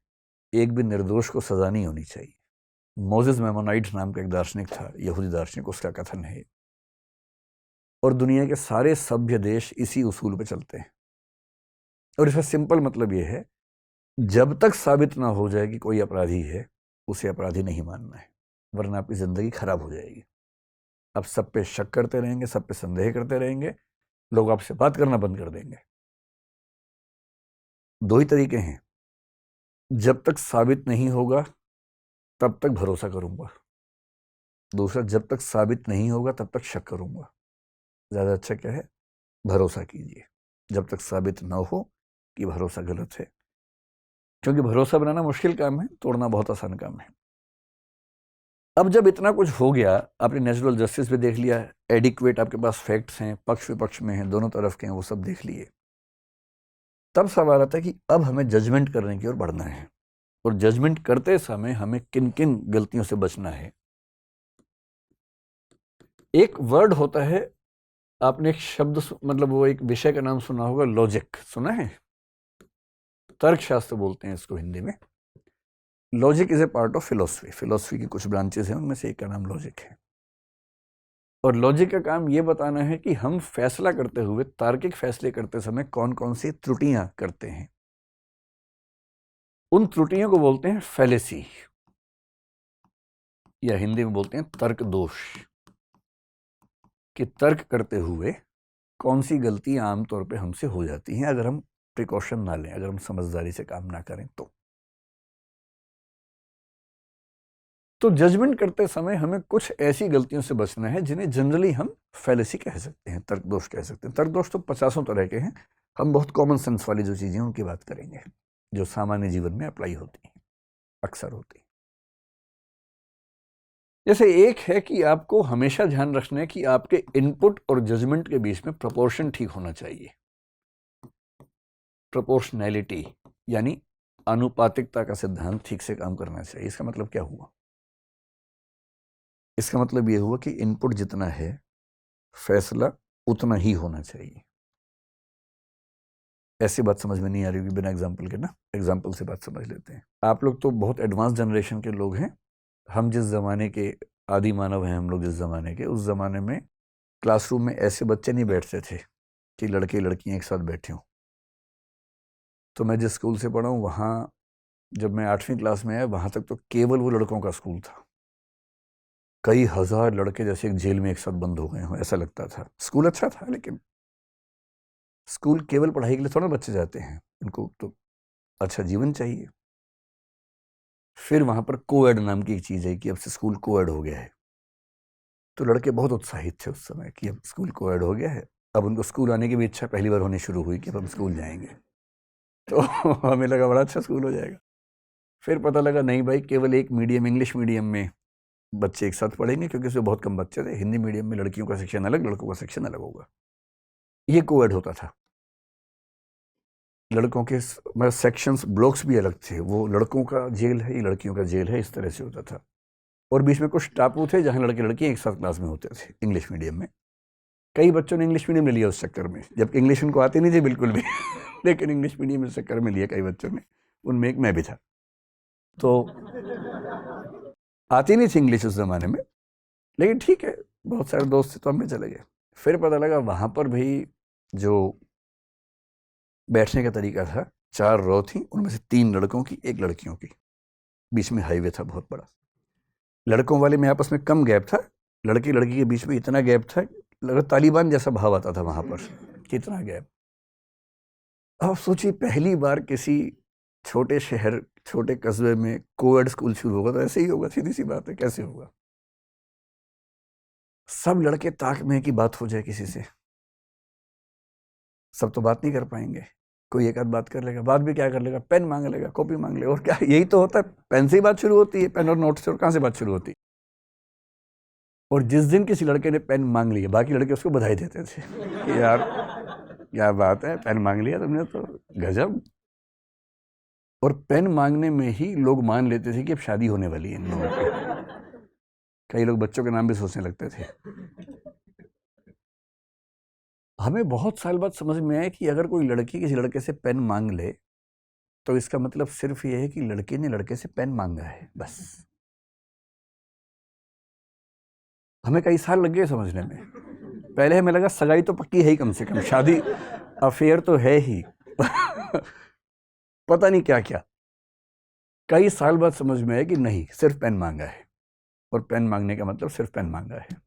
एक भी निर्दोष को सजा नहीं होनी चाहिए। मोजेस मेमोनाइट नाम का एक दार्शनिक था, यहूदी दार्शनिक, उसका कथन है। और दुनिया के सारे सभ्य देश इसी उसूल पे चलते हैं। और इसका सिंपल मतलब यह है, जब तक साबित ना हो जाए कि कोई अपराधी है, उसे अपराधी नहीं मानना है, वरना आपकी जिंदगी खराब हो जाएगी। आप सब पे शक करते रहेंगे, सब पे संदेह करते रहेंगे, लोग आपसे बात करना बंद कर देंगे। दो ही तरीके हैं, जब तक साबित नहीं होगा तब तक भरोसा करूंगा, दूसरा जब तक साबित नहीं होगा तब तक शक करूंगा। ज़्यादा अच्छा क्या है, भरोसा कीजिए जब तक साबित ना हो कि भरोसा गलत है, क्योंकि भरोसा बनाना मुश्किल काम है, तोड़ना बहुत आसान काम है। अब जब इतना कुछ हो गया, आपने नेचुरल जस्टिस भी देख लिया, एडिक्वेट आपके पास फैक्ट्स हैं, पक्ष विपक्ष में हैं, दोनों तरफ के हैं, वो सब देख लिए, तब सवाल आता है कि अब हमें जजमेंट करने की ओर बढ़ना है। और जजमेंट करते समय हमें किन किन गलतियों से बचना है। एक वर्ड होता है, आपने एक शब्द मतलब वो एक विषय का नाम सुना होगा, लॉजिक, सुना है? तर्कशास्त्र बोलते हैं इसको हिंदी में। Logic is a part of philosophy, philosophy की कुछ ब्रांचेस हैं, उनमें से एक का नाम लॉजिक है। और लॉजिक का काम ये बताना है कि हम फैसला करते हुए, तार्किक फैसले करते समय कौन कौन सी त्रुटियां करते हैं। उन त्रुटियों को बोलते हैं फैलेसी। या हिंदी में बोलते हैं तर्क दोष, कि तर्क करते हुए कौन सी गलतियां आमतौर पे हमसे हो जाती हैं अगर हम प्रिकॉशन ना लें, अगर हम समझदारी से काम ना करें। तो जजमेंट करते समय हमें कुछ ऐसी गलतियों से बचना है जिन्हें जनरली हम फैलेसी कह सकते हैं, तर्क दोष कह सकते हैं। तर्क दोष तो 50 तरह के हैं, हम बहुत कॉमन सेंस वाली जो चीजें उनकी बात करेंगे, जो सामान्य जीवन में अप्लाई होती हैं, अक्सर होती हैं। जैसे एक है कि आपको हमेशा ध्यान रखना है कि आपके इनपुट और जजमेंट के बीच में प्रोपोर्शन ठीक होना चाहिए। प्रोपोर्शनैलिटी यानी आनुपातिकता का सिद्धांत ठीक से काम करना चाहिए। इसका मतलब क्या हुआ? इसका मतलब यह हुआ कि इनपुट जितना है फैसला उतना ही होना चाहिए। ऐसी बात समझ में नहीं आ रही होगी बिना एग्जाम्पल के ना, एग्जाम्पल से बात समझ लेते हैं। आप लोग तो बहुत एडवांस जनरेशन के लोग हैं। हम जिस जमाने के आदि मानव हैं, हम लोग जिस जमाने के, उस जमाने में क्लासरूम में ऐसे बच्चे नहीं बैठते थे कि लड़के लड़कियां एक साथ बैठे हों। तो मैं जिस स्कूल से पढ़ा हूँ वहाँ जब मैं 8वीं क्लास में आया, वहाँ तक तो केवल वो लड़कों का स्कूल था। कई हजार लड़के जैसे एक जेल में एक साथ बंद हो गए हों, ऐसा लगता था। स्कूल अच्छा था, लेकिन स्कूल केवल पढ़ाई के लिए थोड़ा बच्चे जाते हैं, उनको तो अच्छा जीवन चाहिए। फिर वहाँ पर कोएड नाम की एक चीज़ है कि अब से स्कूल कोएड हो गया है। तो लड़के बहुत उत्साहित थे उस समय कि अब स्कूल कोएड हो गया है। अब उनको स्कूल आने की भी इच्छा पहली बार होनी शुरू हुई कि अब हम स्कूल जाएंगे। तो हमें लगा बड़ा अच्छा स्कूल हो जाएगा। फिर पता लगा नहीं भाई, केवल एक मीडियम, इंग्लिश मीडियम में बच्चे एक साथ पढ़ेंगे, क्योंकि उसमें बहुत कम बच्चे थे। हिंदी मीडियम में लड़कियों का सेक्शन अलग, लड़कों का सेक्शन अलग होगा। ये कोएड होता था। लड़कों के मतलब सेक्शंस, ब्लॉक्स भी अलग थे। वो लड़कों का जेल है, ये लड़कियों का जेल है, इस तरह से होता था। और बीच में कुछ टापू थे जहाँ लड़के लड़कियाँ एक साथ क्लास में होते थे, इंग्लिश मीडियम में। कई बच्चों ने इंग्लिश मीडियम ले लिया उस चक्कर में, जबकि इंग्लिश उनको आती नहीं थी बिल्कुल भी लेकिन इंग्लिश मीडियम इस चक्कर में लिया कई बच्चों ने। उनमें एक मैं भी था। तो आती नहीं थी इंग्लिश उस जमाने में, लेकिन ठीक है, बहुत सारे दोस्त थे तो हम भी चले गए। फिर पता लगा वहाँ पर भी जो बैठने का तरीका था, 4 रो थी, उनमें से 3 लड़कों की, 1 लड़कियों की। बीच में हाईवे था बहुत बड़ा। लड़कों वाले में आपस में कम गैप था, लड़की लड़की के बीच में इतना गैप था, लगा तालिबान जैसा भाव आता था वहाँ पर, कितना गैप। अब सोचिए पहली बार किसी छोटे शहर, छोटे कस्बे में कोएड स्कूल शुरू होगा तो ऐसे ही होगा, सीधी सी बात है, कैसे होगा? सब लड़के ताक में कि बात हो जाए किसी से। सब तो बात नहीं कर पाएंगे, कोई एक आध बात कर लेगा। बात भी क्या कर लेगा? पेन मांग लेगा, कॉपी मांग लेगा, और क्या, यही तो होता है। पेन से ही बात शुरू होती है, पेन और नोट से, और कहाँ से बात शुरू होती है? और जिस दिन किसी लड़के ने पेन मांग लिया, बाकी लड़के उसको बधाई देते थे कि यार क्या बात है, पेन मांग लिया तुमने तो, गजब। और पेन मांगने में ही लोग मान लेते थे कि अब शादी होने वाली है इन लोगों की। कई लोग बच्चों के नाम भी सोचने लगते थे। हमें बहुत साल बाद समझ में आया कि अगर कोई लड़की किसी लड़के से पेन मांग ले तो इसका मतलब सिर्फ ये है कि लड़के ने लड़के से पेन मांगा है, बस। हमें कई साल लग गए समझने में। पहले हमें लगा सगाई तो पक्की है ही, कम से कम शादी, अफेयर तो है ही पता नहीं क्या क्या। कई साल बाद समझ में आया कि नहीं, सिर्फ पेन मांगा है, और पेन मांगने का मतलब सिर्फ पेन मांगा है।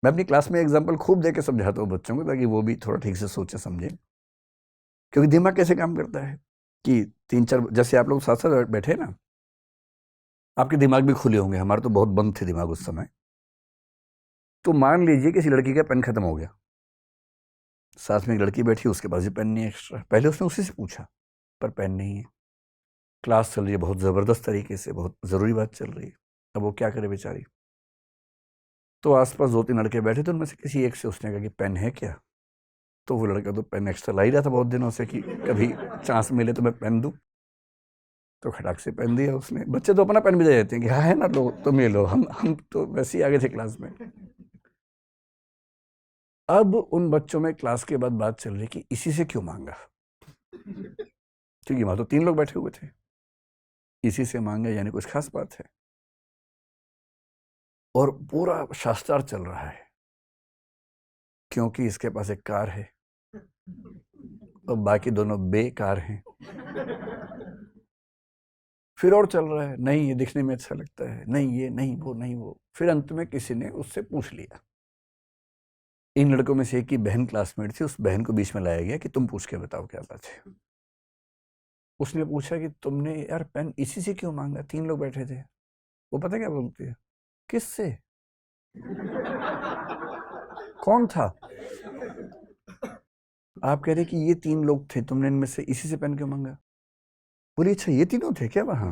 मैं अपनी क्लास में एग्जाम्पल खूब दे के समझाता हूँ बच्चों को, ताकि वो भी थोड़ा ठीक से सोचे समझे। क्योंकि दिमाग कैसे काम करता है कि 3-4, जैसे आप लोग साथ साथ बैठे ना, आपके दिमाग भी खुले होंगे, हमारे तो बहुत बंद थे दिमाग उस समय। तो मान लीजिए किसी लड़की का पेन खत्म हो गया, साथ में एक लड़की बैठी, उसके पास भी पेन नहीं है एक्स्ट्रा। पहले उसने उसी से पूछा, पर पेन नहीं है। क्लास चल रही है बहुत ज़बरदस्त तरीके से, बहुत ज़रूरी बात चल रही है। अब वो क्या करे बेचारी? तो आसपास 2-3 लड़के बैठे थे, उनमें से किसी एक से उसने कहा कि पेन है क्या? तो वो लड़का तो पेन एक्स्ट्रा ला ही रहा था बहुत दिनों से कि कभी चांस मिले तो मैं पेन दूं। तो खटाक से पेन दिया उसने। बच्चे तो अपना पेन भी दे देते हैं कि हाँ है ना, लो तुम ये लो। हम तो वैसे ही आगे थे क्लास में। अब उन बच्चों में क्लास के बाद बात चल रही कि इसी से क्यों मांगा, क्योंकि वहां तो 3 लोग बैठे हुए थे। इसी से मांगा यानी कुछ खास बात है। और पूरा शास्त्रार्थ चल रहा है, क्योंकि इसके पास एक कार है और बाकी दोनों बेकार हैं। फिर और चल रहा है, नहीं ये दिखने में अच्छा लगता है, नहीं ये, नहीं वो, नहीं वो। फिर अंत में किसी ने उससे पूछ लिया, इन लड़कों में से एक की बहन क्लासमेट थी, उस बहन को बीच में लाया गया कि तुम पूछ के बताओ क्या बात है। उसने पूछा कि तुमने यार पेन इसी से क्यों मांगा, 3 लोग बैठे थे। वो पता क्या बोलती है, किससे, कौन था? आप कह रहे कि ये 3 लोग थे, तुमने इनमें से इसी से पेन क्यों मांगा? बोली अच्छा ये तीनों थे क्या वहां?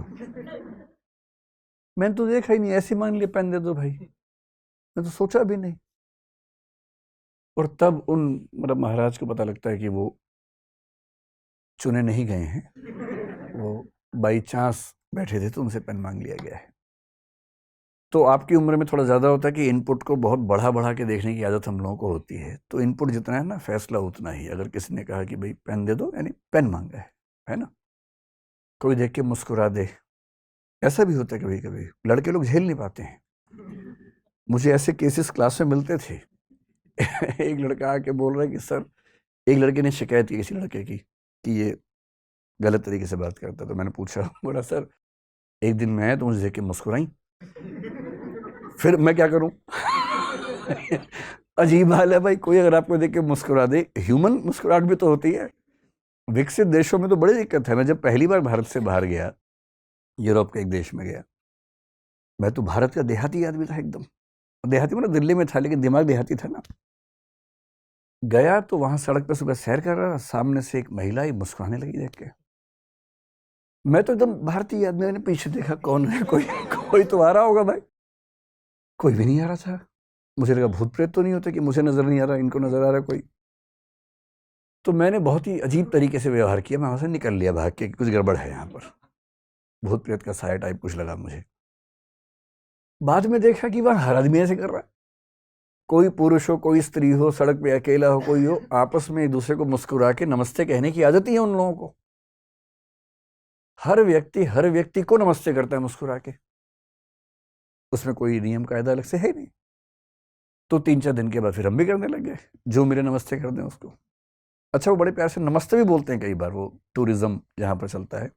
मैंने तो देखा ही नहीं, ऐसे मान लिया पेन दे दो भाई, मैं तो सोचा भी नहीं। और तब उन मतलब महाराज को पता लगता है कि वो चुने नहीं गए हैं, वो बाई चांस बैठे थे तो उनसे पेन मांग लिया गया है। तो आपकी उम्र में थोड़ा ज़्यादा होता है कि इनपुट को बहुत बढ़ा बढ़ा के देखने की आदत हम लोगों को होती है। तो इनपुट जितना है ना, फैसला उतना ही। अगर किसी ने कहा कि भाई पेन दे दो, यानी पेन मांगा है ना। कोई देख के मुस्कुरा दे, ऐसा भी होता है कभी कभी। लड़के लोग झेल नहीं पाते हैं, मुझे ऐसे केसेस क्लास में मिलते थे। एक लड़का आके बोल रहा है कि सर, एक लड़के ने शिकायत की किसी लड़के की कि ये गलत तरीके से बात करता। तो मैंने पूछा, बोला सर एक दिन मैं आया तो मुझे देख के मुस्कुराई, फिर मैं क्या करूं? अजीब हाल है भाई, कोई अगर आपको देख के मुस्कुरा दे, ह्यूमन मुस्कुराहट भी तो होती है। विकसित देशों में तो बड़ी दिक्कत है। मैं जब पहली बार भारत से बाहर गया, यूरोप के एक देश में गया, मैं तो भारत का देहाती आदमी था एकदम। देहाती मतलब दिल्ली में था, लेकिन दिमाग देहाती था ना। गया तो वहां सड़क पर सुबह सैर कर रहा, सामने से एक महिला ही मुस्कुराने लगी देख के। मैं तो एकदम भारतीय आदमी, मैंने पीछे देखा कौन है, कोई तो आ रहा होगा भाई, कोई भी नहीं आ रहा था। मुझे लगा भूत प्रेत तो नहीं होते कि मुझे नजर नहीं आ रहा, इनको नजर आ रहा कोई। तो मैंने बहुत ही अजीब तरीके से व्यवहार किया, मैं वहां से निकल लिया भाग के, कुछ गड़बड़ है यहाँ पर, भूत प्रेत का साया टाइप कुछ लगा मुझे। बाद में देखा कि वह हर आदमी ऐसे कर रहा है, कोई पुरुष हो कोई स्त्री हो, सड़क पे अकेला हो कोई हो, आपस में एक दूसरे को मुस्कुरा के नमस्ते कहने की आदत ही है उन लोगों को। हर व्यक्ति को नमस्ते करता है मुस्कुरा के, उसमें कोई नियम कायदा अलग से है नहीं। तो 3-4 दिन के बाद फिर हम भी करने लग गए, जो मेरे नमस्ते कर दें उसको। अच्छा, वो बड़े प्यार से नमस्ते भी बोलते हैं कई बार, वो टूरिज्म जहाँ पर चलता है।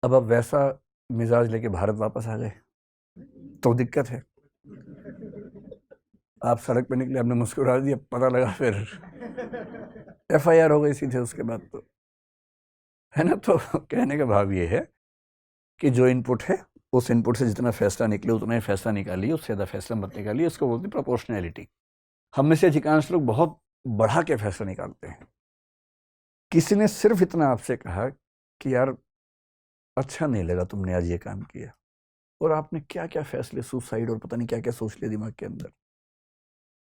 अब वैसा मिजाज लेके भारत वापस आ गए तो दिक्कत है। आप सड़क पे निकले, आपने मुस्कुरा दिया, पता लगा फिर FIR हो गई सीधे उसके बाद, तो है ना। तो कहने का भाव ये है कि जो इनपुट है, उस इनपुट से जितना फैसला निकले उतना ही फैसला निकालिए, उससे ज़्यादा फैसला मत निकालिए। इसको बोलते हैं प्रोपोर्शनैलिटी। हम में से अधिकांश लोग बहुत बढ़ा के फैसला निकालते हैं। किसी ने सिर्फ इतना आपसे कहा कि यार अच्छा नहीं लगा तुमने आज ये काम किया, और आपने क्या क्या फैसले, सुसाइड और पता नहीं क्या क्या सोच लिया दिमाग के अंदर,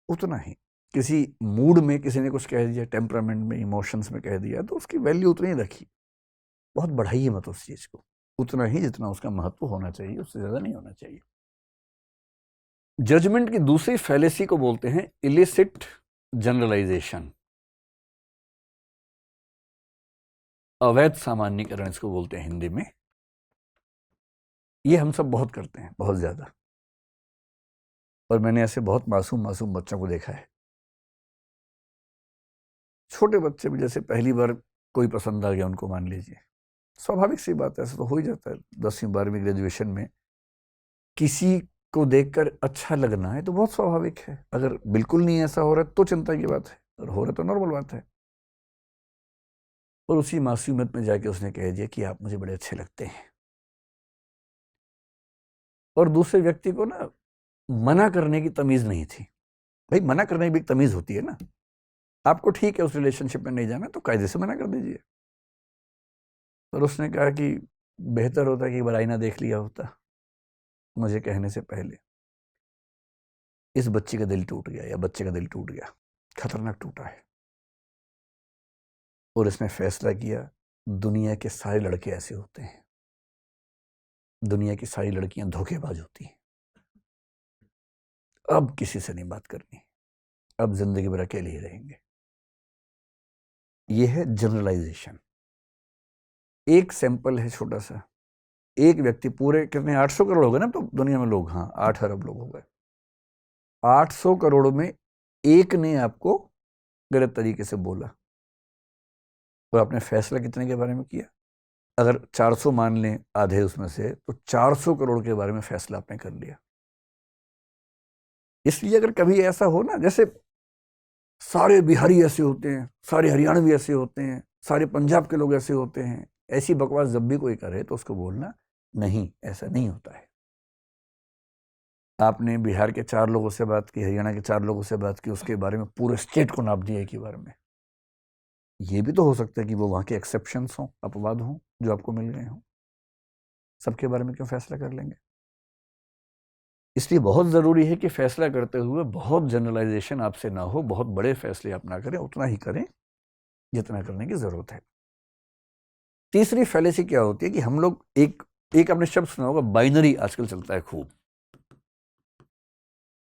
उतना ही। किसी मूड में किसी ने कुछ कह दिया, टेम्परामेंट में, इमोशंस में कह दिया, तो उसकी वैल्यू उतनी ही रखी। बहुत बढ़ाइए मत उस चीज को, उतना ही जितना उसका महत्व होना चाहिए, उससे ज्यादा नहीं होना चाहिए। जजमेंट की दूसरी फैलेसी को बोलते हैं इलिसिट जनरलाइजेशन, अवैध सामान्यीकरण इसको बोलते हैं हिंदी में। ये हम सब बहुत करते हैं, बहुत ज्यादा। और मैंने ऐसे बहुत मासूम मासूम बच्चों को देखा है, छोटे बच्चे भी, जैसे पहली बार कोई पसंद आ गया उनको, मान लीजिए, स्वाभाविक सी बात है, ऐसा तो हो ही जाता है 10वीं 12वीं ग्रेजुएशन में। किसी को देखकर अच्छा लगना है तो बहुत स्वाभाविक है। अगर बिल्कुल नहीं ऐसा हो रहा है तो चिंता की बात है, और हो रहा है तो नॉर्मल बात है। और उसी मासूमियत में जाके उसने कह दिया कि आप मुझे बड़े अच्छे लगते हैं। और दूसरे व्यक्ति को ना मना करने की तमीज नहीं थी। भाई मना करने की भी एक तमीज होती है ना। आपको ठीक है उस रिलेशनशिप में नहीं जाना, तो कायदे से मना कर दीजिए। पर उसने कहा कि बेहतर होता कि एक बार आईना देख लिया होता मुझे कहने से पहले। इस बच्ची का दिल टूट गया, या बच्चे का दिल टूट गया, खतरनाक टूटा है। और इसने फैसला किया, दुनिया के सारे लड़के ऐसे होते हैं, दुनिया की सारी लड़कियां धोखेबाज होती हैं, अब किसी से नहीं बात करनी, अब जिंदगी भर अकेले ही रहेंगे। यह है जनरलाइजेशन। एक सैंपल है छोटा सा, एक व्यक्ति, पूरे कितने 800 करोड़ हो गए ना तो दुनिया में लोग, हाँ 8 अरब लोग हो गए। 800 करोड़ में एक ने आपको गलत तरीके से बोला, और आपने फैसला कितने के बारे में किया? अगर 400 मान लें आधे उसमें से, तो 400 करोड़ के बारे में फैसला आपने कर लिया। इसलिए अगर कभी ऐसा हो ना, जैसे सारे बिहारी ऐसे होते हैं, सारे हरियाणवी ऐसे होते हैं, सारे पंजाब के लोग ऐसे होते हैं, ऐसी बकवास जब भी कोई करे तो उसको बोलना नहीं, ऐसा नहीं होता है। आपने बिहार के 4 लोगों से बात की, हरियाणा के 4 लोगों से बात की, उसके बारे में पूरे स्टेट को नाप दिया एक ही बार में। ये भी तो हो सकता है कि वो वहां के एक्सेप्शंस हों, अपवाद हों, जो आपको मिल गए हों। सबके बारे में क्यों फैसला कर लेंगे? इसलिए बहुत ज़रूरी है कि फैसला करते हुए बहुत जनरलाइजेशन आपसे ना हो, बहुत बड़े फैसले आप ना करें, उतना ही करें जितना करने की ज़रूरत है। तीसरी फैलेसी क्या होती है कि हम लोग एक आपने शब्द सुना होगा, बाइनरी आजकल चलता है खूब।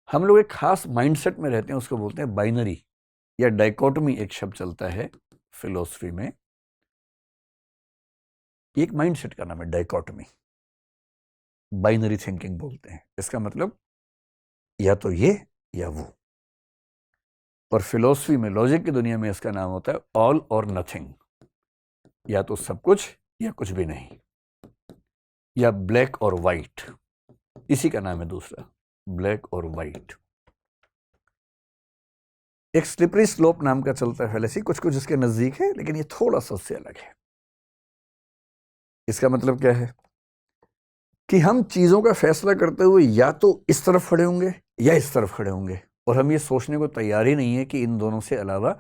हम लोग एक खास माइंडसेट में रहते हैं, उसको बोलते हैं बाइनरी या डाइकोटमी। एक शब्द चलता है फिलोसफी में, एक माइंडसेट का नाम है डाइकोटमी। बाइनरी थिंकिंग बोलते हैं। इसका मतलब या तो ये या वो। और फिलोसफी में, लॉजिक की दुनिया में इसका नाम होता है ऑल और नथिंग। या तो सब कुछ या कुछ भी नहीं, या ब्लैक और वाइट। इसी का नाम है दूसरा, ब्लैक और वाइट। एक स्लिपरी स्लोप नाम का चलता है फैलेसी, कुछ कुछ इसके नजदीक है, लेकिन ये थोड़ा सा उससे अलग है। इसका मतलब क्या है कि हम चीजों का फैसला करते हुए या तो इस तरफ खड़े होंगे या इस तरफ खड़े होंगे, और हम ये सोचने को तैयार ही नहीं है कि इन दोनों से अलावा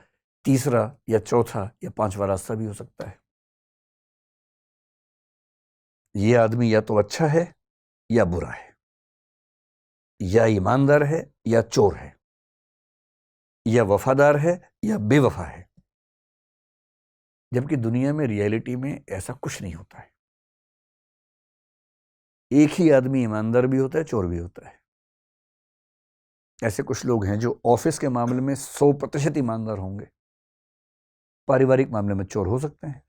तीसरा या चौथा या पांचवा रास्ता भी हो सकता है। ये आदमी या तो अच्छा है या बुरा है, या ईमानदार है या चोर है, या वफादार है या बेवफा है। जबकि दुनिया में, रियलिटी में ऐसा कुछ नहीं होता है। एक ही आदमी ईमानदार भी होता है, चोर भी होता है। ऐसे कुछ लोग हैं जो ऑफिस के मामले में 100% ईमानदार होंगे, पारिवारिक मामले में चोर हो सकते हैं।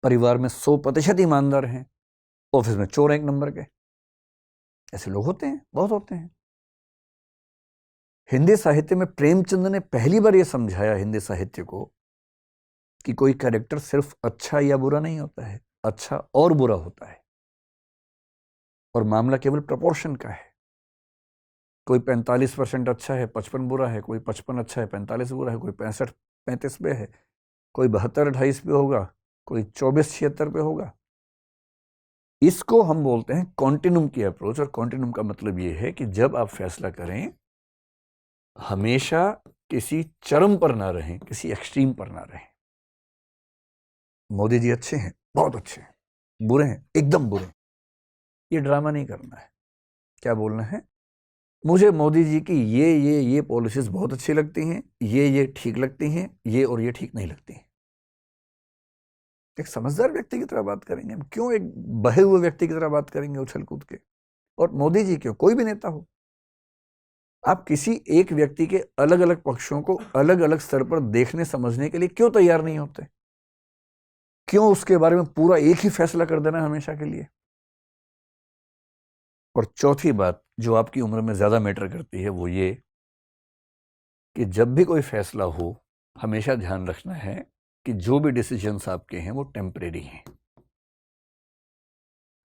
परिवार में 100% ईमानदार हैं, ऑफिस में चोर एक नंबर के। ऐसे लोग होते हैं, बहुत होते हैं। हिंदी साहित्य में प्रेमचंद ने पहली बार यह समझाया हिंदी साहित्य को कि कोई कैरेक्टर सिर्फ अच्छा या बुरा नहीं होता है, अच्छा और बुरा होता है, और मामला केवल प्रपोर्शन का है। कोई 45% अच्छा है, 55 बुरा है, कोई 55 अच्छा है, 45 बुरा है, कोई 65-35 पे है, कोई 72-28 पे होगा, कोई 24-76 पे होगा। इसको हम बोलते हैं कॉन्टिन्यूम की अप्रोच। और कॉन्टिन्यूम का मतलब यह है कि जब आप फैसला करें, हमेशा किसी चरम पर ना रहें, किसी एक्सट्रीम पर ना रहें। मोदी जी अच्छे हैं, बहुत अच्छे हैं, बुरे हैं, एकदम बुरे हैं, ये ड्रामा नहीं करना है। क्या बोलना है? मुझे मोदी जी की ये पॉलिसीज बहुत अच्छी लगती हैं, ये ठीक लगती हैं, ये और ये ठीक नहीं लगती हैं। एक समझदार व्यक्ति की तरह बात करेंगे हम, क्यों एक बहे हुए व्यक्ति की तरह बात करेंगे उछल कूद के? और मोदी जी क्यों, कोई भी नेता हो, आप किसी एक व्यक्ति के अलग अलग पक्षों को अलग अलग स्तर पर देखने समझने के लिए क्यों तैयार नहीं होते? क्यों उसके बारे में पूरा एक ही फैसला कर देना हमेशा के लिए? और चौथी बात जो आपकी उम्र में ज्यादा मैटर करती है, वो ये कि जब भी कोई फैसला हो, हमेशा ध्यान रखना है कि जो भी डिसीजंस आपके हैं वो टेम्परेरी हैं।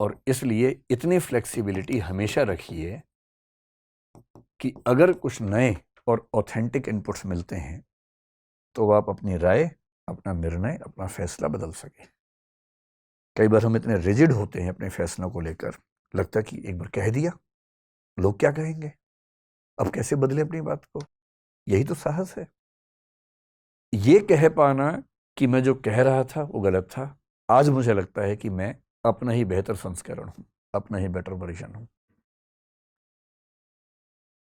और इसलिए इतनी फ्लेक्सिबिलिटी हमेशा रखिए कि अगर कुछ नए और ऑथेंटिक इनपुट्स मिलते हैं तो आप अपनी राय, अपना निर्णय, अपना फैसला बदल सकें। कई बार हम इतने रिजिड होते हैं अपने फैसलों को लेकर, लगता कि एक बार कह दिया, लोग क्या कहेंगे, अब कैसे बदले अपनी बात को? यही तो साहस है। ये कह पाना कि मैं जो कह रहा था वो गलत था, आज मुझे लगता है कि मैं अपना ही बेहतर संस्करण हूं, अपना ही बेटर वर्जन हूं।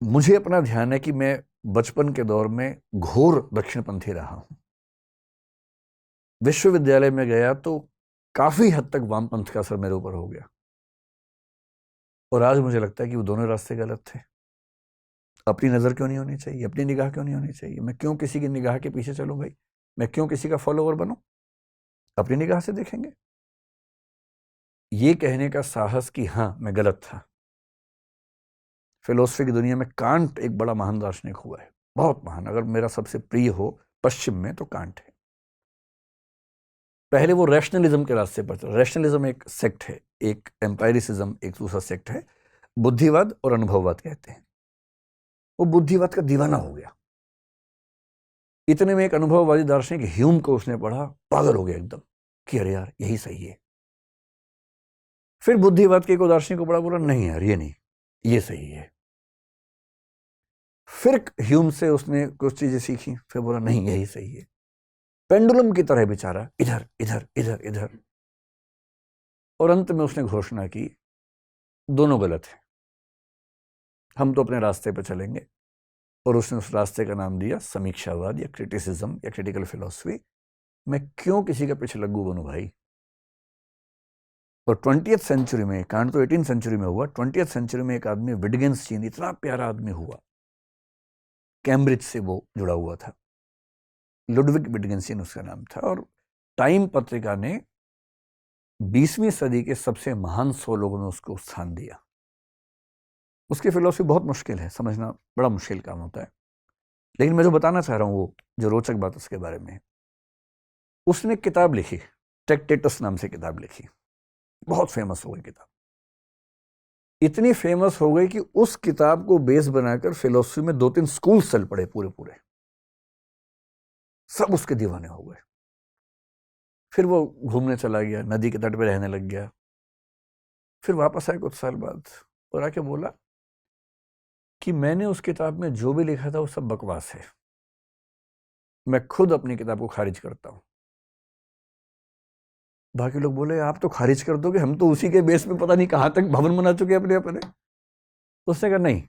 मुझे अपना ध्यान है कि मैं बचपन के दौर में घोर दक्षिणपंथी रहा हूं। विश्वविद्यालय में गया तो काफी हद तक वामपंथ का असर मेरे ऊपर हो गया, और आज मुझे लगता है कि वो दोनों रास्ते गलत थे। अपनी नजर क्यों नहीं होनी चाहिए, अपनी निगाह क्यों नहीं होनी चाहिए? मैं क्यों किसी की निगाह के पीछे चलूं भाई? मैं क्यों किसी का फॉलोवर बनूं? अपनी निगाह से देखेंगे। ये कहने का साहस कि हाँ मैं गलत था। फिलोसफी की दुनिया में कांट एक बड़ा महान दार्शनिक हुआ है, बहुत महान। अगर मेरा सबसे प्रिय हो पश्चिम में तो कांट है। पहले वो रैशनलिज्म के रास्ते पर चला। रैशनलिज्म एक सेक्ट है, एक एम्पायरिसिज्म एक दूसरा सेक्ट है, बुद्धिवाद और अनुभववाद कहते हैं। वो बुद्धिवाद का दीवाना हो गया। इतने में एक अनुभववादी दार्शनिक ह्यूम को उसने पढ़ा, पागल हो गया एकदम कि अरे यार यही सही है। फिर बुद्धिवाद के एक दार्शनिक को पढ़ा, बोला नहीं यार ये नहीं, ये सही है। फिर ह्यूम से उसने कुछ चीजें सीखी, फिर बोला नहीं यही सही है। पेंडुलम की तरह बेचारा इधर इधर इधर इधर, और अंत में उसने घोषणा की दोनों गलत है, हम तो अपने रास्ते पर चलेंगे। और उसने उस रास्ते का नाम दिया समीक्षावाद या क्रिटिसिज्म या क्रिटिकल फिलॉसफी। मैं क्यों किसी का पीछे लग्गू बनूं भाई। और 20th सेंचुरी में, कांड तो 18th सेंचुरी में हुआ, 20th सेंचुरी में एक आदमी विटगेंस्टीन, इतना प्यारा आदमी हुआ, कैम्ब्रिज से वो जुड़ा हुआ था, लुडविग विटगेंस्टीन उसका नाम था। और टाइम पत्रिका ने 20वीं सदी के सबसे महान 100 लोगों में उसको स्थान दिया। उसकी फिलॉसफी बहुत मुश्किल है, समझना बड़ा मुश्किल काम होता है, लेकिन मैं जो बताना चाह रहा हूं वो जो रोचक बात उसके बारे में, उसने किताब लिखी, ट्रैक्टेटस नाम से किताब लिखी, बहुत फेमस हो गई किताब। इतनी फेमस हो गई कि उस किताब को बेस बनाकर फिलॉसफी में 2-3 स्कूल चल पड़े, पूरे पूरे सब उसके दीवाने हो गए। फिर वो घूमने चला गया, नदी के तट पे रहने लग गया। फिर वापस आया कुछ साल बाद और आके बोला कि मैंने उस किताब में जो भी लिखा था वो सब बकवास है, मैं खुद अपनी किताब को खारिज करता हूं। बाकी लोग बोले आप तो खारिज कर दोगे, हम तो उसी के बेस में पता नहीं कहां तक भवन बना चुके अपने अपने। उसने कहा नहीं,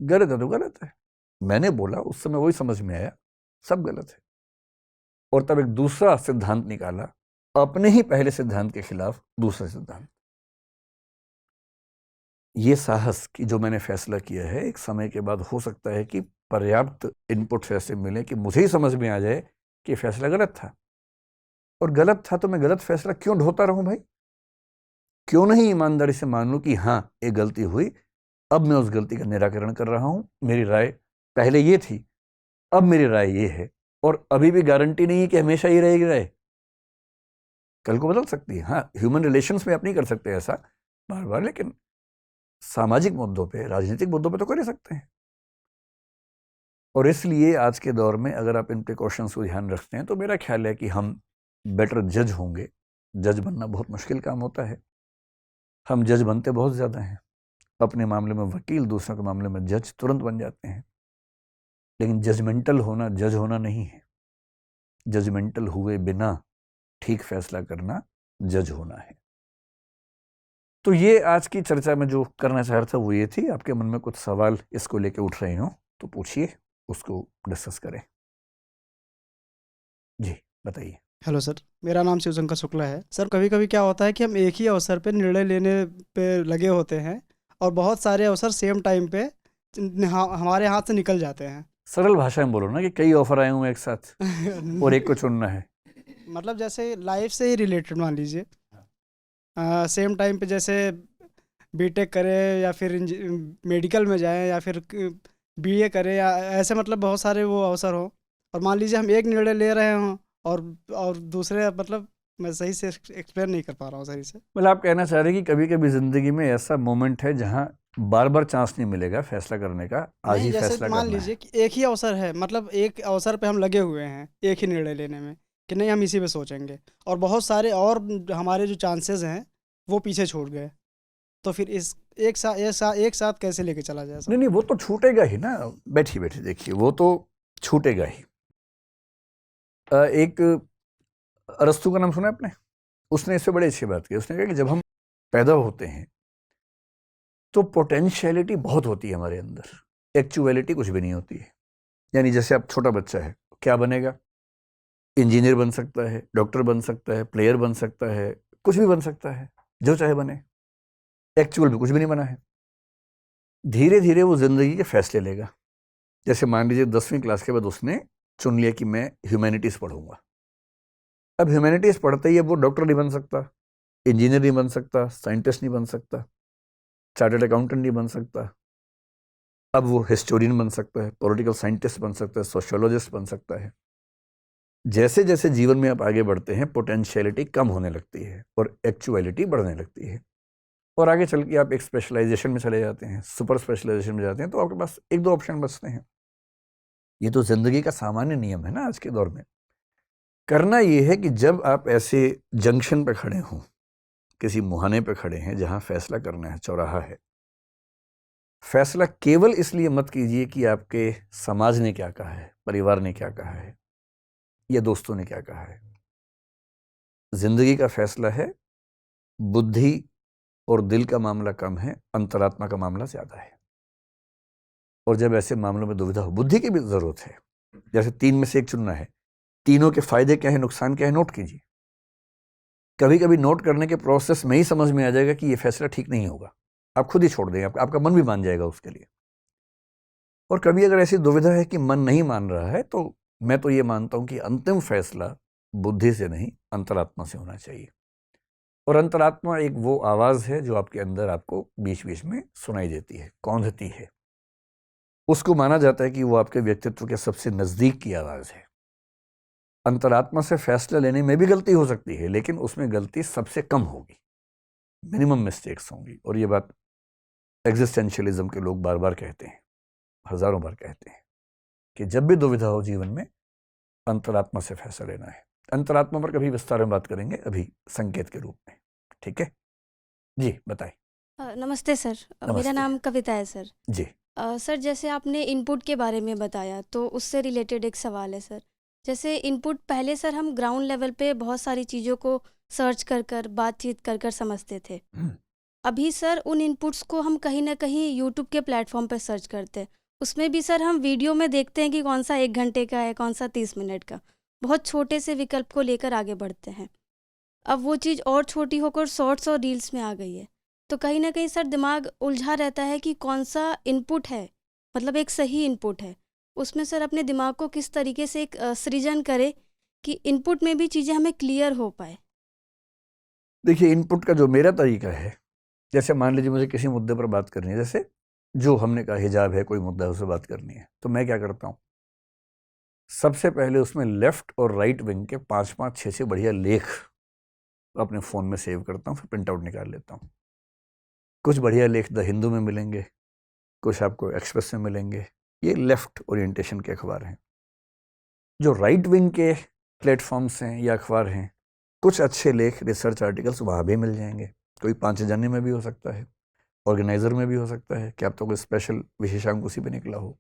गलत है तो गलत है। मैंने बोला, उस समय वही समझ में आया, सब गलत है। और तब एक दूसरा सिद्धांत निकाला, अपने ही पहले सिद्धांत के खिलाफ दूसरा सिद्धांत। ये साहस कि जो मैंने फैसला किया है, एक समय के बाद हो सकता है कि पर्याप्त इनपुट्स ऐसे मिले कि मुझे ही समझ में आ जाए कि फैसला गलत था। और गलत था तो मैं गलत फैसला क्यों ढोता रहूं भाई? क्यों नहीं ईमानदारी से मान लूं कि हाँ ये गलती हुई, अब मैं उस गलती का निराकरण कर रहा हूं, मेरी राय पहले ये थी, अब मेरी राय ये है। और अभी भी गारंटी नहीं है कि हमेशा ही रहेगी राय, कल को बदल सकती है। हाँ, ह्यूमन रिलेशंस में आप नहीं कर सकते ऐसा बार बार, लेकिन सामाजिक मुद्दों पे, राजनीतिक मुद्दों पे तो कर ही सकते हैं। और इसलिए आज के दौर में अगर आप इन प्रिकॉशंस को ध्यान रखते हैं तो मेरा ख्याल है कि हम बेटर जज होंगे। जज बनना बहुत मुश्किल काम होता है, हम जज बनते बहुत ज़्यादा हैं। अपने मामले में वकील, दूसरों के मामले में जज तुरंत बन जाते हैं। लेकिन जजमेंटल होना जज होना नहीं है, जजमेंटल हुए बिना ठीक फैसला करना जज होना है। तो ये आज की चर्चा में जो करना चाह रहा था वो ये थी। आपके मन में कुछ सवाल इसको लेके उठ रहे हो तो पूछिए, उसको डिस्कस करें। जी बताइए। हेलो सर, मेरा नाम शिवशंकर शुक्ला है। सर, कभी कभी क्या होता है कि हम एक ही अवसर पे निर्णय लेने पे लगे होते हैं और बहुत सारे अवसर सेम टाइम पे हमारे हाथ से निकल जाते हैं। सरल भाषा में बोलो ना कि कई ऑफर आए हुए एक साथ और एक को चुनना है। मतलब जैसे लाइफ से ही रिलेटेड मान लीजिए, सेम टाइम पे जैसे बीटेक करें या फिर मेडिकल में जाएं या फिर बीए करें, या ऐसे मतलब बहुत सारे वो अवसर हो। और मान लीजिए हम एक निर्णय ले रहे हों और दूसरे, मतलब मैं सही से एक्सप्लेन नहीं कर पा रहा हूँ सही से। मतलब आप कहना चाह रहे हैं कि कभी कभी जिंदगी में ऐसा मोमेंट है जहां बार बार चांस नहीं मिलेगा फैसला करने का, आज नहीं, ही जैसे फैसला मान करना लीजिए है। कि एक ही अवसर है, मतलब एक अवसर पे हम लगे हुए हैं एक ही निर्णय लेने में कि नहीं हम इसी पे सोचेंगे, और बहुत सारे और हमारे जो चांसेस हैं वो पीछे छूट गए। तो फिर इस एक साथ कैसे लेके चला जाए नहीं सब? नहीं, वो तो छूटेगा ही ना। बैठिए बैठिए, देखिए वो तो छूटेगा ही। एक अरस्तु का नाम सुना है आपने? उसने इससे बड़ी अच्छी बात की। उसने कहा कि जब हम पैदा होते हैं तो पोटेंशियलिटी बहुत होती है हमारे अंदर, एक्चुअलिटी कुछ भी नहीं होती है। यानी जैसे आप छोटा बच्चा है, क्या बनेगा? इंजीनियर बन सकता है, डॉक्टर बन सकता है, प्लेयर बन सकता है, कुछ भी बन सकता है, जो चाहे बने। एक्चुअल भी कुछ भी नहीं बना है। धीरे धीरे वो जिंदगी के फैसले लेगा। जैसे मान लीजिए 10वीं क्लास के बाद उसने चुन लिया कि मैं ह्यूमैनिटीज पढ़ूंगा। अब ह्यूमैनिटीज पढ़ते ही अब वो डॉक्टर नहीं बन सकता, इंजीनियर नहीं बन सकता, साइंटिस्ट नहीं बन सकता, चार्टर्ड अकाउंटेंट नहीं बन सकता। अब वो हिस्टोरियन बन सकता है, पॉलिटिकल साइंटिस्ट बन सकता है, सोशियोलॉजिस्ट बन सकता है। जैसे जैसे जीवन में आप आगे बढ़ते हैं पोटेंशियलिटी कम होने लगती है और एक्चुअलिटी बढ़ने लगती है, और आगे चल के आप एक स्पेशलाइजेशन में चले जाते हैं, सुपर स्पेशलाइजेशन में जाते हैं, तो आपके पास एक दो ऑप्शन बचते हैं। ये तो जिंदगी का सामान्य नियम है ना आज के दौर में। करना ये है कि जब आप ऐसे जंक्शन पे खड़े हों, किसी मुहाने पे खड़े हैं जहां फैसला करना है, चौराहा है, फैसला केवल इसलिए मत कीजिए कि आपके समाज ने क्या कहा है, परिवार ने क्या कहा है, या दोस्तों ने क्या कहा है। जिंदगी का फैसला है, बुद्धि और दिल का मामला कम है, अंतरात्मा का मामला ज्यादा है। और जब ऐसे मामलों में दुविधा हो, बुद्धि की भी जरूरत है। जैसे 3 में से एक चुनना है, तीनों के फायदे क्या है, नुकसान क्या है, नोट कीजिए। कभी कभी नोट करने के प्रोसेस में ही समझ में आ जाएगा कि ये फैसला ठीक नहीं होगा, आप खुद ही छोड़ देंगे, आपका मन भी मान जाएगा उसके लिए। और कभी अगर ऐसी दुविधा है कि मन नहीं मान रहा है, तो मैं तो ये मानता हूं कि अंतिम फैसला बुद्धि से नहीं, अंतरात्मा से होना चाहिए। और अंतरात्मा एक वो आवाज है जो आपके अंदर आपको बीच बीच में सुनाई देती है, कौंधती है। उसको माना जाता है कि वो आपके व्यक्तित्व के सबसे नजदीक की आवाज है। अंतरात्मा से फैसला लेने में भी गलती हो सकती है, लेकिन उसमें गलती सबसे कम होगी, मिनिमम मिस्टेक्स होंगी। और ये बात एग्जिस्टेंशियलिज्म के लोग बार बार कहते हैं, हजारों बार कहते हैं कि जब भी दुविधा हो जीवन में, अंतरात्मा से फैसला लेना है। अंतरात्मा पर कभी विस्तार में बात करेंगे, अभी संकेत के रूप में। ठीक है जी, बताइए। नमस्ते सर। मेरा नमस्ते। नाम कविता है सर। जी सर, जैसे आपने इनपुट के बारे में बताया, तो उससे रिलेटेड एक सवाल है सर। जैसे इनपुट पहले सर हम ग्राउंड लेवल पे बहुत सारी चीज़ों को सर्च कर बातचीत कर समझते थे। अभी सर उन इनपुट्स को हम कहीं ना कहीं यूट्यूब के प्लेटफॉर्म पे सर्च करते हैं। उसमें भी सर हम वीडियो में देखते हैं कि कौन सा 1 घंटे का है, कौन सा 30 मिनट का। बहुत छोटे से विकल्प को लेकर आगे बढ़ते हैं। अब वो चीज़ और छोटी होकर शॉर्ट्स और रील्स में आ गई है। तो कहीं ना कहीं सर दिमाग उलझा रहता है कि कौन सा इनपुट है, मतलब एक सही इनपुट है। उसमें सर अपने दिमाग को किस तरीके से एक सृजन करे कि इनपुट में भी चीज़ें हमें क्लियर हो पाए। देखिए, इनपुट का जो मेरा तरीका है, जैसे मान लीजिए मुझे किसी मुद्दे पर बात करनी है, जैसे जो हमने कहा हिजाब है, कोई मुद्दा है, उससे बात करनी है, तो मैं क्या करता हूँ, सबसे पहले उसमें लेफ्ट और राइट विंग के 5-5, 6 बढ़िया लेख अपने फ़ोन में सेव करता हूँ, फिर प्रिंट आउट निकाल लेता हूँ। कुछ बढ़िया लेख द हिंदू में मिलेंगे, कुछ आपको एक्सप्रेस में मिलेंगे, ये लेफ्ट ओरिएंटेशन के अखबार हैं। जो राइट विंग के प्लेटफॉर्म्स हैं या अखबार हैं, कुछ अच्छे लेख, रिसर्च आर्टिकल्स वहाँ भी मिल जाएंगे। कोई 5 जने में भी हो सकता है, ऑर्गेनाइजर में भी हो सकता है कि आप तो कोई स्पेशल विशेषांक उसी पे निकला हो।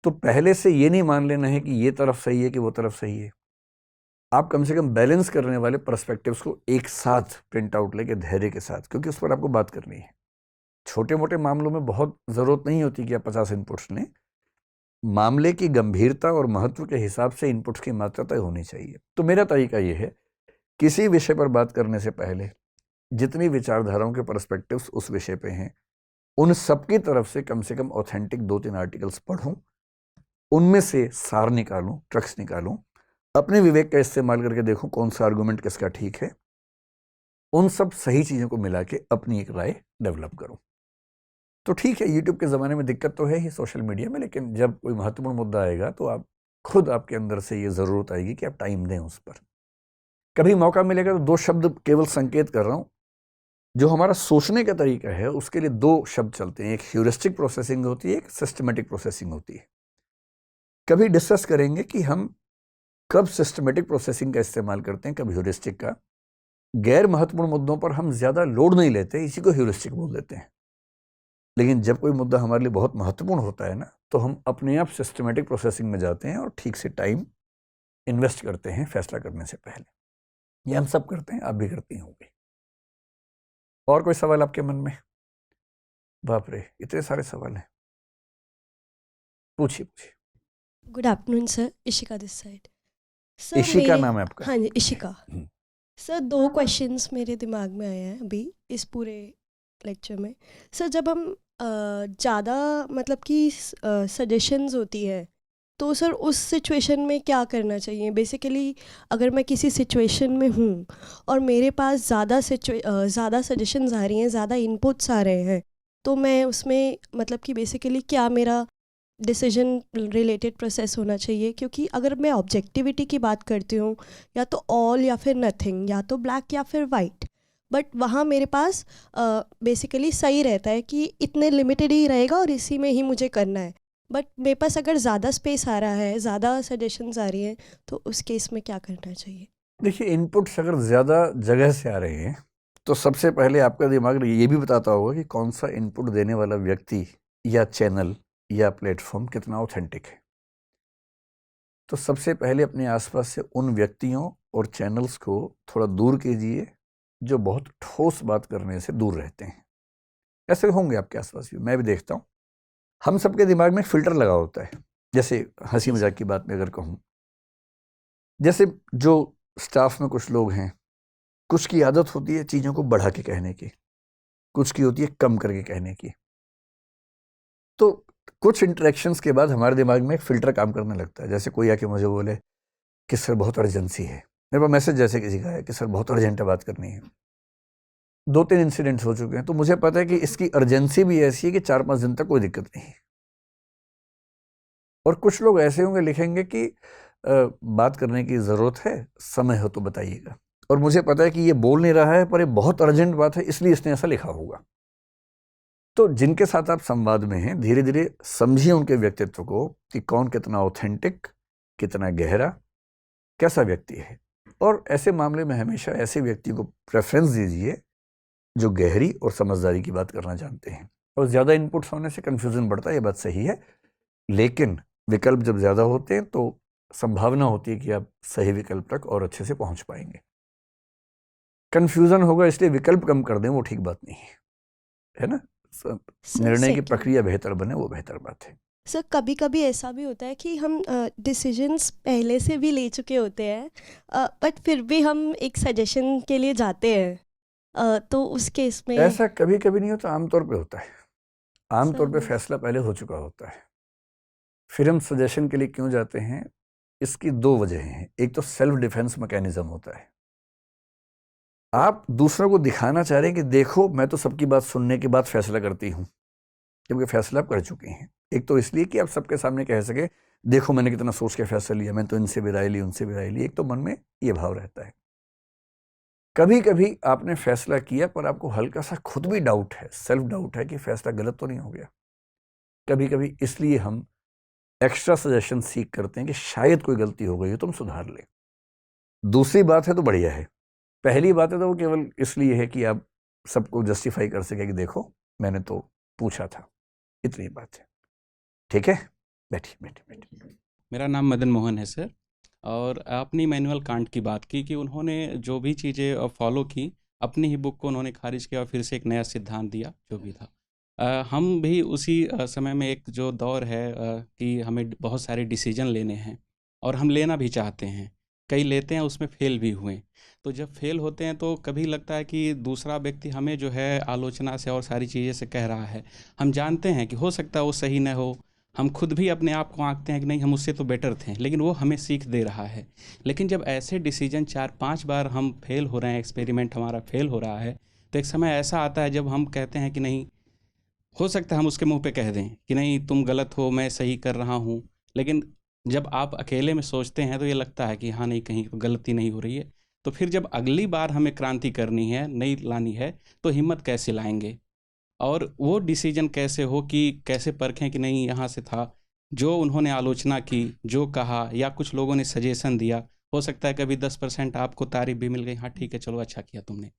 तो पहले से ये नहीं मान लेना है कि ये तरफ सही है कि वो तरफ सही है। आप कम से कम बैलेंस करने वाले पर्सपेक्टिव्स को एक साथ प्रिंट आउट लेके धैर्य के साथ, क्योंकि उस पर आपको बात करनी है। छोटे मोटे मामलों में बहुत ज़रूरत नहीं होती कि आप 50 इनपुट्स लें। मामले की गंभीरता और महत्व के हिसाब से इनपुट्स की मात्रा तय होनी चाहिए। तो मेरा तरीका ये है, किसी विषय पर बात करने से पहले जितनी विचारधाराओं के पर्सपेक्टिव्स उस विषय पे हैं, उन सबकी तरफ से कम ऑथेंटिक 2-3 आर्टिकल्स पढ़ूं, उनमें से सार निकालूं, ट्रक्स निकालूं, अपने विवेक का इस्तेमाल करके देखूं कौन सा आर्गुमेंट किसका ठीक है, उन सब सही चीज़ों को मिला के अपनी एक राय डेवलप करूं। तो ठीक है, यूट्यूब के ज़माने में दिक्कत तो है ही सोशल मीडिया में, लेकिन जब कोई महत्वपूर्ण मुद्दा आएगा तो आप खुद, आपके अंदर से ये ज़रूरत आएगी कि आप टाइम दें उस पर। कभी मौका मिलेगा तो 2 शब्द केवल संकेत कर रहा हूँ। जो हमारा सोचने का तरीका है उसके लिए 2 शब्द चलते हैं, एक ह्यूरिस्टिक प्रोसेसिंग होती है, एक सिस्टमेटिक प्रोसेसिंग होती है। कभी डिस्कस करेंगे कि हम कब सिस्टमेटिक प्रोसेसिंग का इस्तेमाल करते हैं, कब ह्यूरिस्टिक का। गैर महत्वपूर्ण मुद्दों पर हम ज़्यादा लोड नहीं लेते, इसी को ह्यूरिस्टिक बोल देते हैं। लेकिन जब कोई मुद्दा हमारे लिए बहुत महत्वपूर्ण होता है ना, तो हम अपने आप सिस्टमेटिक प्रोसेसिंग में जाते हैं और ठीक से टाइम इन्वेस्ट करते हैं फैसला करने से पहले। ये हम सब करते हैं, आप भी करती होंगी। और कोई सवाल आपके मन में? बाप रे, इतने सारे सवाल हैं, पूछिए। Good afternoon sir, Ishika this side. Sir Ishika नाम है आपका? हाँ जी, इशिका। सर 2 क्वेश्चंस मेरे दिमाग में आए हैं अभी इस पूरे लेक्चर में। सर जब हम ज़्यादा मतलब कि सजेशंस होती है, तो सर उस सिचुएशन में क्या करना चाहिए? बेसिकली अगर मैं किसी सिचुएशन में हूँ और मेरे पास ज़्यादा सजेशंस आ रही हैं, ज़्यादा इनपुट्स आ रहे हैं, तो मैं उसमें मतलब कि बेसिकली क्या मेरा डिसीजन रिलेटेड प्रोसेस होना चाहिए, क्योंकि अगर मैं ऑब्जेक्टिविटी की बात करती हूँ, या तो ऑल या फिर नथिंग, या तो ब्लैक या फिर वाइट, बट वहाँ मेरे पास बेसिकली सही रहता है कि इतने लिमिटेड ही रहेगा और इसी में ही मुझे करना है। बट मेरे पास अगर ज़्यादा स्पेस आ रहा है, ज़्यादा सजेशंस आ रही हैं, तो उस केस में क्या करना चाहिए? देखिए, इनपुट्स अगर ज़्यादा जगह से आ रहे हैं तो सबसे पहले आपका दिमाग ये भी बताता होगा कि कौन सा इनपुट देने वाला व्यक्ति या चैनल या प्लेटफॉर्म कितना ऑथेंटिक है। तो सबसे पहले अपने आसपास से उन व्यक्तियों और चैनल्स को थोड़ा दूर कीजिए जो बहुत ठोस बात करने से दूर रहते हैं। ऐसे होंगे आपके आसपास भी, मैं भी देखता हूँ। हम सबके दिमाग में फ़िल्टर लगा होता है। जैसे हंसी मजाक की बात में अगर कहूँ, जैसे जो स्टाफ में कुछ लोग हैं, कुछ की आदत होती है चीज़ों को बढ़ा के कहने की, कुछ की होती है कम करके कहने की। तो कुछ इंटरेक्शंस के बाद हमारे दिमाग में एक फ़िल्टर काम करने लगता है। जैसे कोई आके मुझे बोले कि सर बहुत अर्जेंसी है, मेरे पास मैसेज जैसे किसी का है कि सर बहुत अर्जेंट है, बात करनी है। 2-3 इंसिडेंट्स हो चुके हैं, तो मुझे पता है कि इसकी अर्जेंसी भी ऐसी है कि 4-5 दिन तक कोई दिक्कत नहीं है। और कुछ लोग ऐसे होंगे लिखेंगे कि बात करने की ज़रूरत है, समय हो तो बताइएगा। और मुझे पता है कि ये बोल नहीं रहा है पर ये बहुत अर्जेंट बात है, इसलिए इसने ऐसा लिखा होगा। तो जिनके साथ आप संवाद में हैं, धीरे धीरे समझिए उनके व्यक्तित्व को कि कौन कितना ऑथेंटिक, कितना गहरा, कैसा व्यक्ति है। और ऐसे मामले में हमेशा ऐसे व्यक्ति को प्रेफरेंस दीजिए जो गहरी और समझदारी की बात करना जानते हैं। और ज़्यादा इनपुट्स होने से कन्फ्यूज़न बढ़ता है, ये बात सही है, लेकिन विकल्प जब ज़्यादा होते हैं तो संभावना होती है कि आप सही विकल्प तक और अच्छे से पहुंच पाएंगे। कन्फ्यूज़न होगा इसलिए विकल्प कम कर दें, वो ठीक बात नहीं है ना। निर्णय की प्रक्रिया बेहतर बने, वो बेहतर बात है। सर कभी कभी ऐसा भी होता है कि हम डिसीजंस पहले से भी ले चुके होते हैं, बट फिर भी हम एक सजेशन के लिए जाते हैं, तो उस केस में ऐसा कभी कभी नहीं होता, आमतौर पे होता है। आमतौर पे सर फैसला पहले हो चुका होता है, फिर हम सजेशन के लिए क्यों जाते हैं। इसकी 2 वजह हैं। एक तो सेल्फ डिफेंस मैकेनिज्म होता है। आप दूसरों को दिखाना चाह रहे हैं कि देखो मैं तो सबकी बात सुनने के बाद फैसला करती हूँ, जबकि फैसला आप कर चुके हैं। एक तो इसलिए कि आप सबके सामने कह सके देखो मैंने कितना सोच के फैसला लिया, मैं तो इनसे भी राय ली, उनसे भी राय ली। एक तो मन में ये भाव रहता है। कभी कभी आपने फैसला किया पर आपको हल्का सा खुद भी डाउट है, सेल्फ डाउट है कि फैसला गलत तो नहीं हो गया। कभी कभी इसलिए हम एक्स्ट्रा सजेशन सीख करते हैं कि शायद कोई गलती हो गई हो, तुम सुधार ले। दूसरी बात है तो बढ़िया है, पहली बात है तो वो केवल इसलिए है कि आप सबको जस्टिफाई कर सके कि देखो मैंने तो पूछा था, इतनी बात है। ठीक है, बैठिए बैठिए बैठिए। मेरा नाम मदन मोहन है सर। और आपने इमैनुअल कांट की बात की कि उन्होंने जो भी चीज़ें फॉलो की, अपनी ही बुक को उन्होंने खारिज किया और फिर से एक नया सिद्धांत दिया जो भी था। हम भी उसी समय में, एक जो दौर है कि हमें बहुत सारे डिसीजन लेने हैं और हम लेना भी चाहते हैं, कई लेते हैं उसमें फेल भी हुए। तो जब फेल होते हैं तो कभी लगता है कि दूसरा व्यक्ति हमें जो है आलोचना से और सारी चीज़ें से कह रहा है, हम जानते हैं कि हो सकता है वो सही न हो, हम खुद भी अपने आप को आंकते हैं कि नहीं हम उससे तो बेटर थे, लेकिन वो हमें सीख दे रहा है। लेकिन जब ऐसे डिसीजन 4-5 बार हम फेल हो रहे हैं, एक्सपेरिमेंट हमारा फेल हो रहा है, तो एक समय ऐसा आता है जब हम कहते हैं कि नहीं, हो सकता है हम उसके मुंह पे कह दें कि नहीं तुम गलत हो, मैं सही कर रहा हूँ। लेकिन जब आप अकेले में सोचते हैं तो ये लगता है कि हाँ नहीं, कहीं गलती नहीं हो रही है। तो फिर जब अगली बार हमें क्रांति करनी है, नई लानी है, तो हिम्मत कैसे लाएंगे और वो डिसीजन कैसे हो कि कैसे परखें कि नहीं यहाँ से था, जो उन्होंने आलोचना की, जो कहा या कुछ लोगों ने सजेशन दिया, हो सकता है कभी 10% आपको तारीफ भी मिल गई, हाँ ठीक है चलो अच्छा किया तुमने।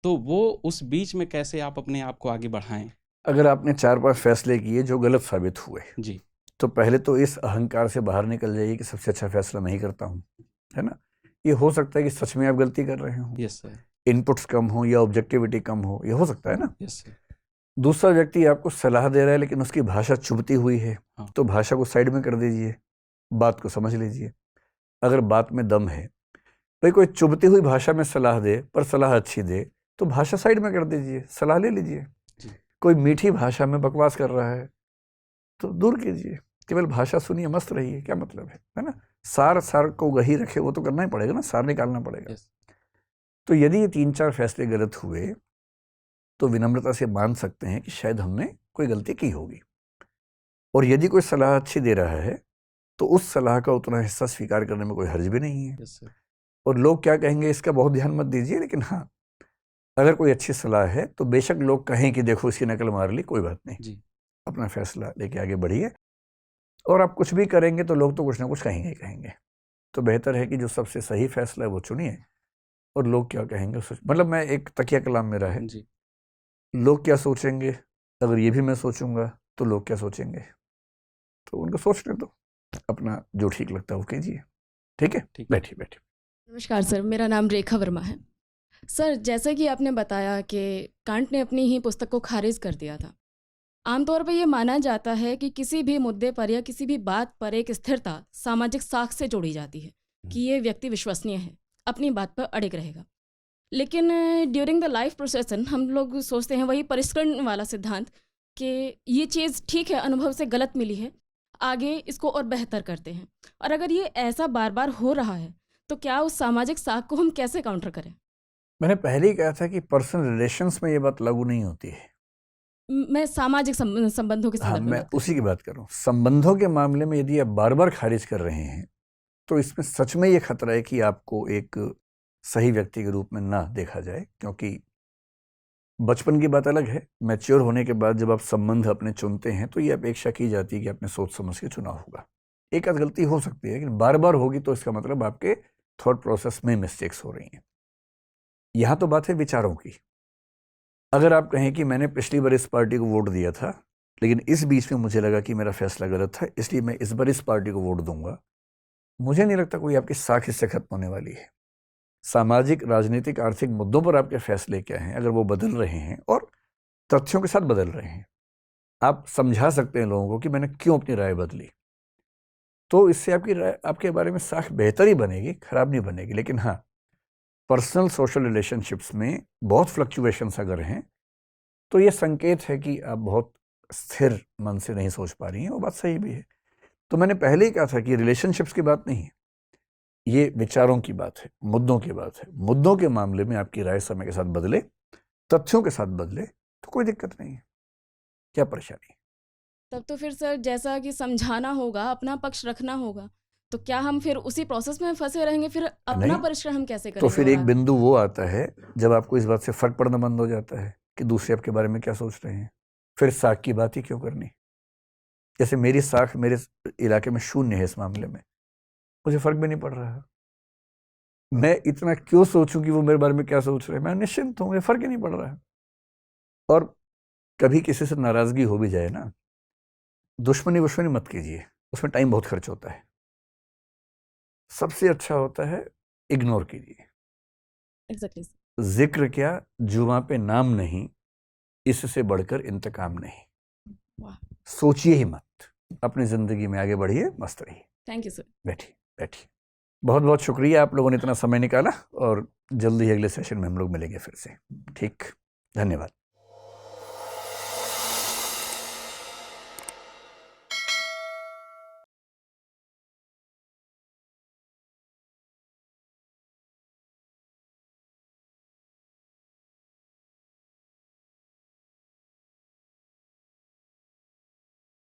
तो वो उस बीच में कैसे आप अपने आप को आगे बढ़ाएं। अगर आपने 4-5 फैसले किए जो गलत साबित हुए, जी तो पहले तो इस अहंकार से बाहर निकल जाइए कि सबसे अच्छा फैसला मैं ही करता हूँ, है ना। ये हो सकता है कि सच में आप गलती कर रहे हो, यस सर, इनपुट्स कम हो या ऑब्जेक्टिविटी कम हो, ये हो सकता है ना। यस सर, दूसरा व्यक्ति आपको सलाह दे रहा है लेकिन उसकी भाषा चुभती हुई है, हाँ तो भाषा को साइड में कर दीजिए, बात को समझ लीजिए। अगर बात में दम है, भाई कोई चुभती हुई भाषा में सलाह दे पर सलाह अच्छी दे, तो भाषा साइड में कर दीजिए, सलाह ले लीजिए। जी कोई मीठी भाषा में बकवास कर रहा है तो दूर कीजिए, केवल भाषा सुनिए, मस्त रहिए, क्या मतलब है ना। सार को गही रखे, वो तो करना ही पड़ेगा ना, सार निकालना पड़ेगा। यस तो यदि ये 3-4 फैसले गलत हुए तो विनम्रता से मान सकते हैं कि शायद हमने कोई गलती की होगी। और यदि कोई सलाह अच्छी दे रहा है तो उस सलाह का उतना हिस्सा स्वीकार करने में कोई हर्ज भी नहीं है। Yes sir. और लोग क्या कहेंगे इसका बहुत ध्यान मत दीजिए, लेकिन हाँ, अगर कोई अच्छी सलाह है तो बेशक लोग कहें कि देखो इसकी नकल मार ली, कोई बात नहीं, जी। अपना फैसला लेके आगे बढ़िए। और आप कुछ भी करेंगे तो लोग तो कुछ ना कुछ कहेंगे ही कहेंगे। तो बेहतर है कि जो सबसे सही फैसला है वो चुनिए, और लोग क्या कहेंगे मतलब मैं एक तकिया कलाम मेरा है, जी। लोग क्या सोचेंगे, अगर ये भी मैं सोचूंगा तो लोग क्या सोचेंगे, तो उनको सोचने दो, अपना जो ठीक लगता है वो कीजिए। ठीक है, ठीक है। बैठिए बैठिए। नमस्कार सर, मेरा नाम रेखा वर्मा है। सर, जैसे कि आपने बताया कि कांट ने अपनी ही पुस्तक को खारिज कर दिया था। आमतौर पर यह माना जाता है कि किसी भी मुद्दे पर या किसी भी बात पर एक स्थिरता सामाजिक साख से जोड़ी जाती है कि ये व्यक्ति विश्वसनीय है, अपनी बात पर अड़िग रहेगा। लेकिन ड्यूरिंग द लाइफ प्रोसेसन हम लोग सोचते हैं वही परिष्करण वाला सिद्धांत कि ये चीज़ ठीक है, अनुभव से गलत मिली है, आगे इसको और बेहतर करते हैं। और अगर ये ऐसा बार बार हो रहा है तो क्या उस सामाजिक साख को हम कैसे काउंटर करें? मैंने पहले ही कहा था कि पर्सनल रिलेशंस में ये बात लागू नहीं होती है। मैं सामाजिक संबंधों के हाँ, संदर्भ में मैं बात कर उसी रही की हूँ। बात कर रहा हूँ। संबंधों के मामले में यदि आप बार बार खारिज कर रहे हैं तो इसमें सच में ये खतरा है कि आपको एक सही व्यक्ति के रूप में ना देखा जाए, क्योंकि बचपन की बात अलग है, मैच्योर होने के बाद जब आप संबंध अपने चुनते हैं तो ये अपेक्षा की जाती है कि आपने सोच समझ के चुना होगा। एक आध गलती हो सकती है, लेकिन बार बार होगी तो इसका मतलब आपके थॉट प्रोसेस में मिस्टेक्स हो रही हैं। यहाँ तो बात है विचारों की। अगर आप कहें कि मैंने पिछली बार इस पार्टी को वोट दिया था, लेकिन इस बीच में मुझे लगा कि मेरा फैसला गलत था, इसलिए मैं इस बार इस पार्टी को वोट दूंगा, मुझे नहीं लगता कोई आपकी साख इससे खत्म होने वाली है। सामाजिक, राजनीतिक, आर्थिक मुद्दों पर आपके फैसले क्या हैं, अगर वो बदल रहे हैं और तथ्यों के साथ बदल रहे हैं, आप समझा सकते हैं लोगों को कि मैंने क्यों अपनी राय बदली, तो इससे आपकी राय, आपके बारे में साख बेहतर ही बनेगी, खराब नहीं बनेगी। लेकिन हाँ, पर्सनल सोशल रिलेशनशिप्स में बहुत फ्लक्चुएशंस अगर हैं तो ये संकेत है कि आप बहुत स्थिर मन से नहीं सोच पा रही हैं। वो बात सही भी है। तो मैंने पहले ही कहा था कि रिलेशनशिप्स की बात नहीं है, ये विचारों की बात है, मुद्दों की बात है। मुद्दों के मामले में आपकी राय समय के साथ बदले, तथ्यों के साथ बदले तो कोई दिक्कत नहीं है। क्या परेशानी है? तब तो फिर सर जैसा कि समझाना होगा, अपना पक्ष रखना होगा, तो क्या हम फिर उसी प्रोसेस में फंसे रहेंगे? फिर अपना नहीं, परिश्रम हम कैसे तो करेंगे? फिर और एक आगे? बिंदु वो आता है जब आपको इस बात से फर्क पड़ना बंद हो जाता है कि दूसरे आपके बारे में क्या सोच रहे हैं। फिर साख की बात ही क्यों करनी? जैसे मेरी साख मेरे इलाके में शून्य है, इस मामले में मुझे फर्क भी नहीं पड़ रहा। मैं इतना क्यों सोचूं कि वो मेरे बारे में क्या सोच रहे हैं? मैं निश्चिंत हूं, मुझे फर्क ही नहीं पड़ रहा है। और कभी किसी से नाराजगी हो भी जाए ना, दुश्मनी वुश्मनी मत कीजिए, उसमें टाइम बहुत खर्च होता है। सबसे अच्छा होता है इग्नोर कीजिए। एग्जैक्टली। जिक्र क्या, जुबां पे नाम नहीं, इससे बढ़कर इंतकाम नहीं। वाह, सोचिए ही मत, अपनी जिंदगी में आगे बढ़िए, मस्त रहिए। Thank you sir. बैठिए बैठिए। बहुत बहुत शुक्रिया, आप लोगों ने इतना समय निकाला, और जल्दी ही अगले सेशन में हम लोग मिलेंगे फिर से। ठीक, धन्यवाद।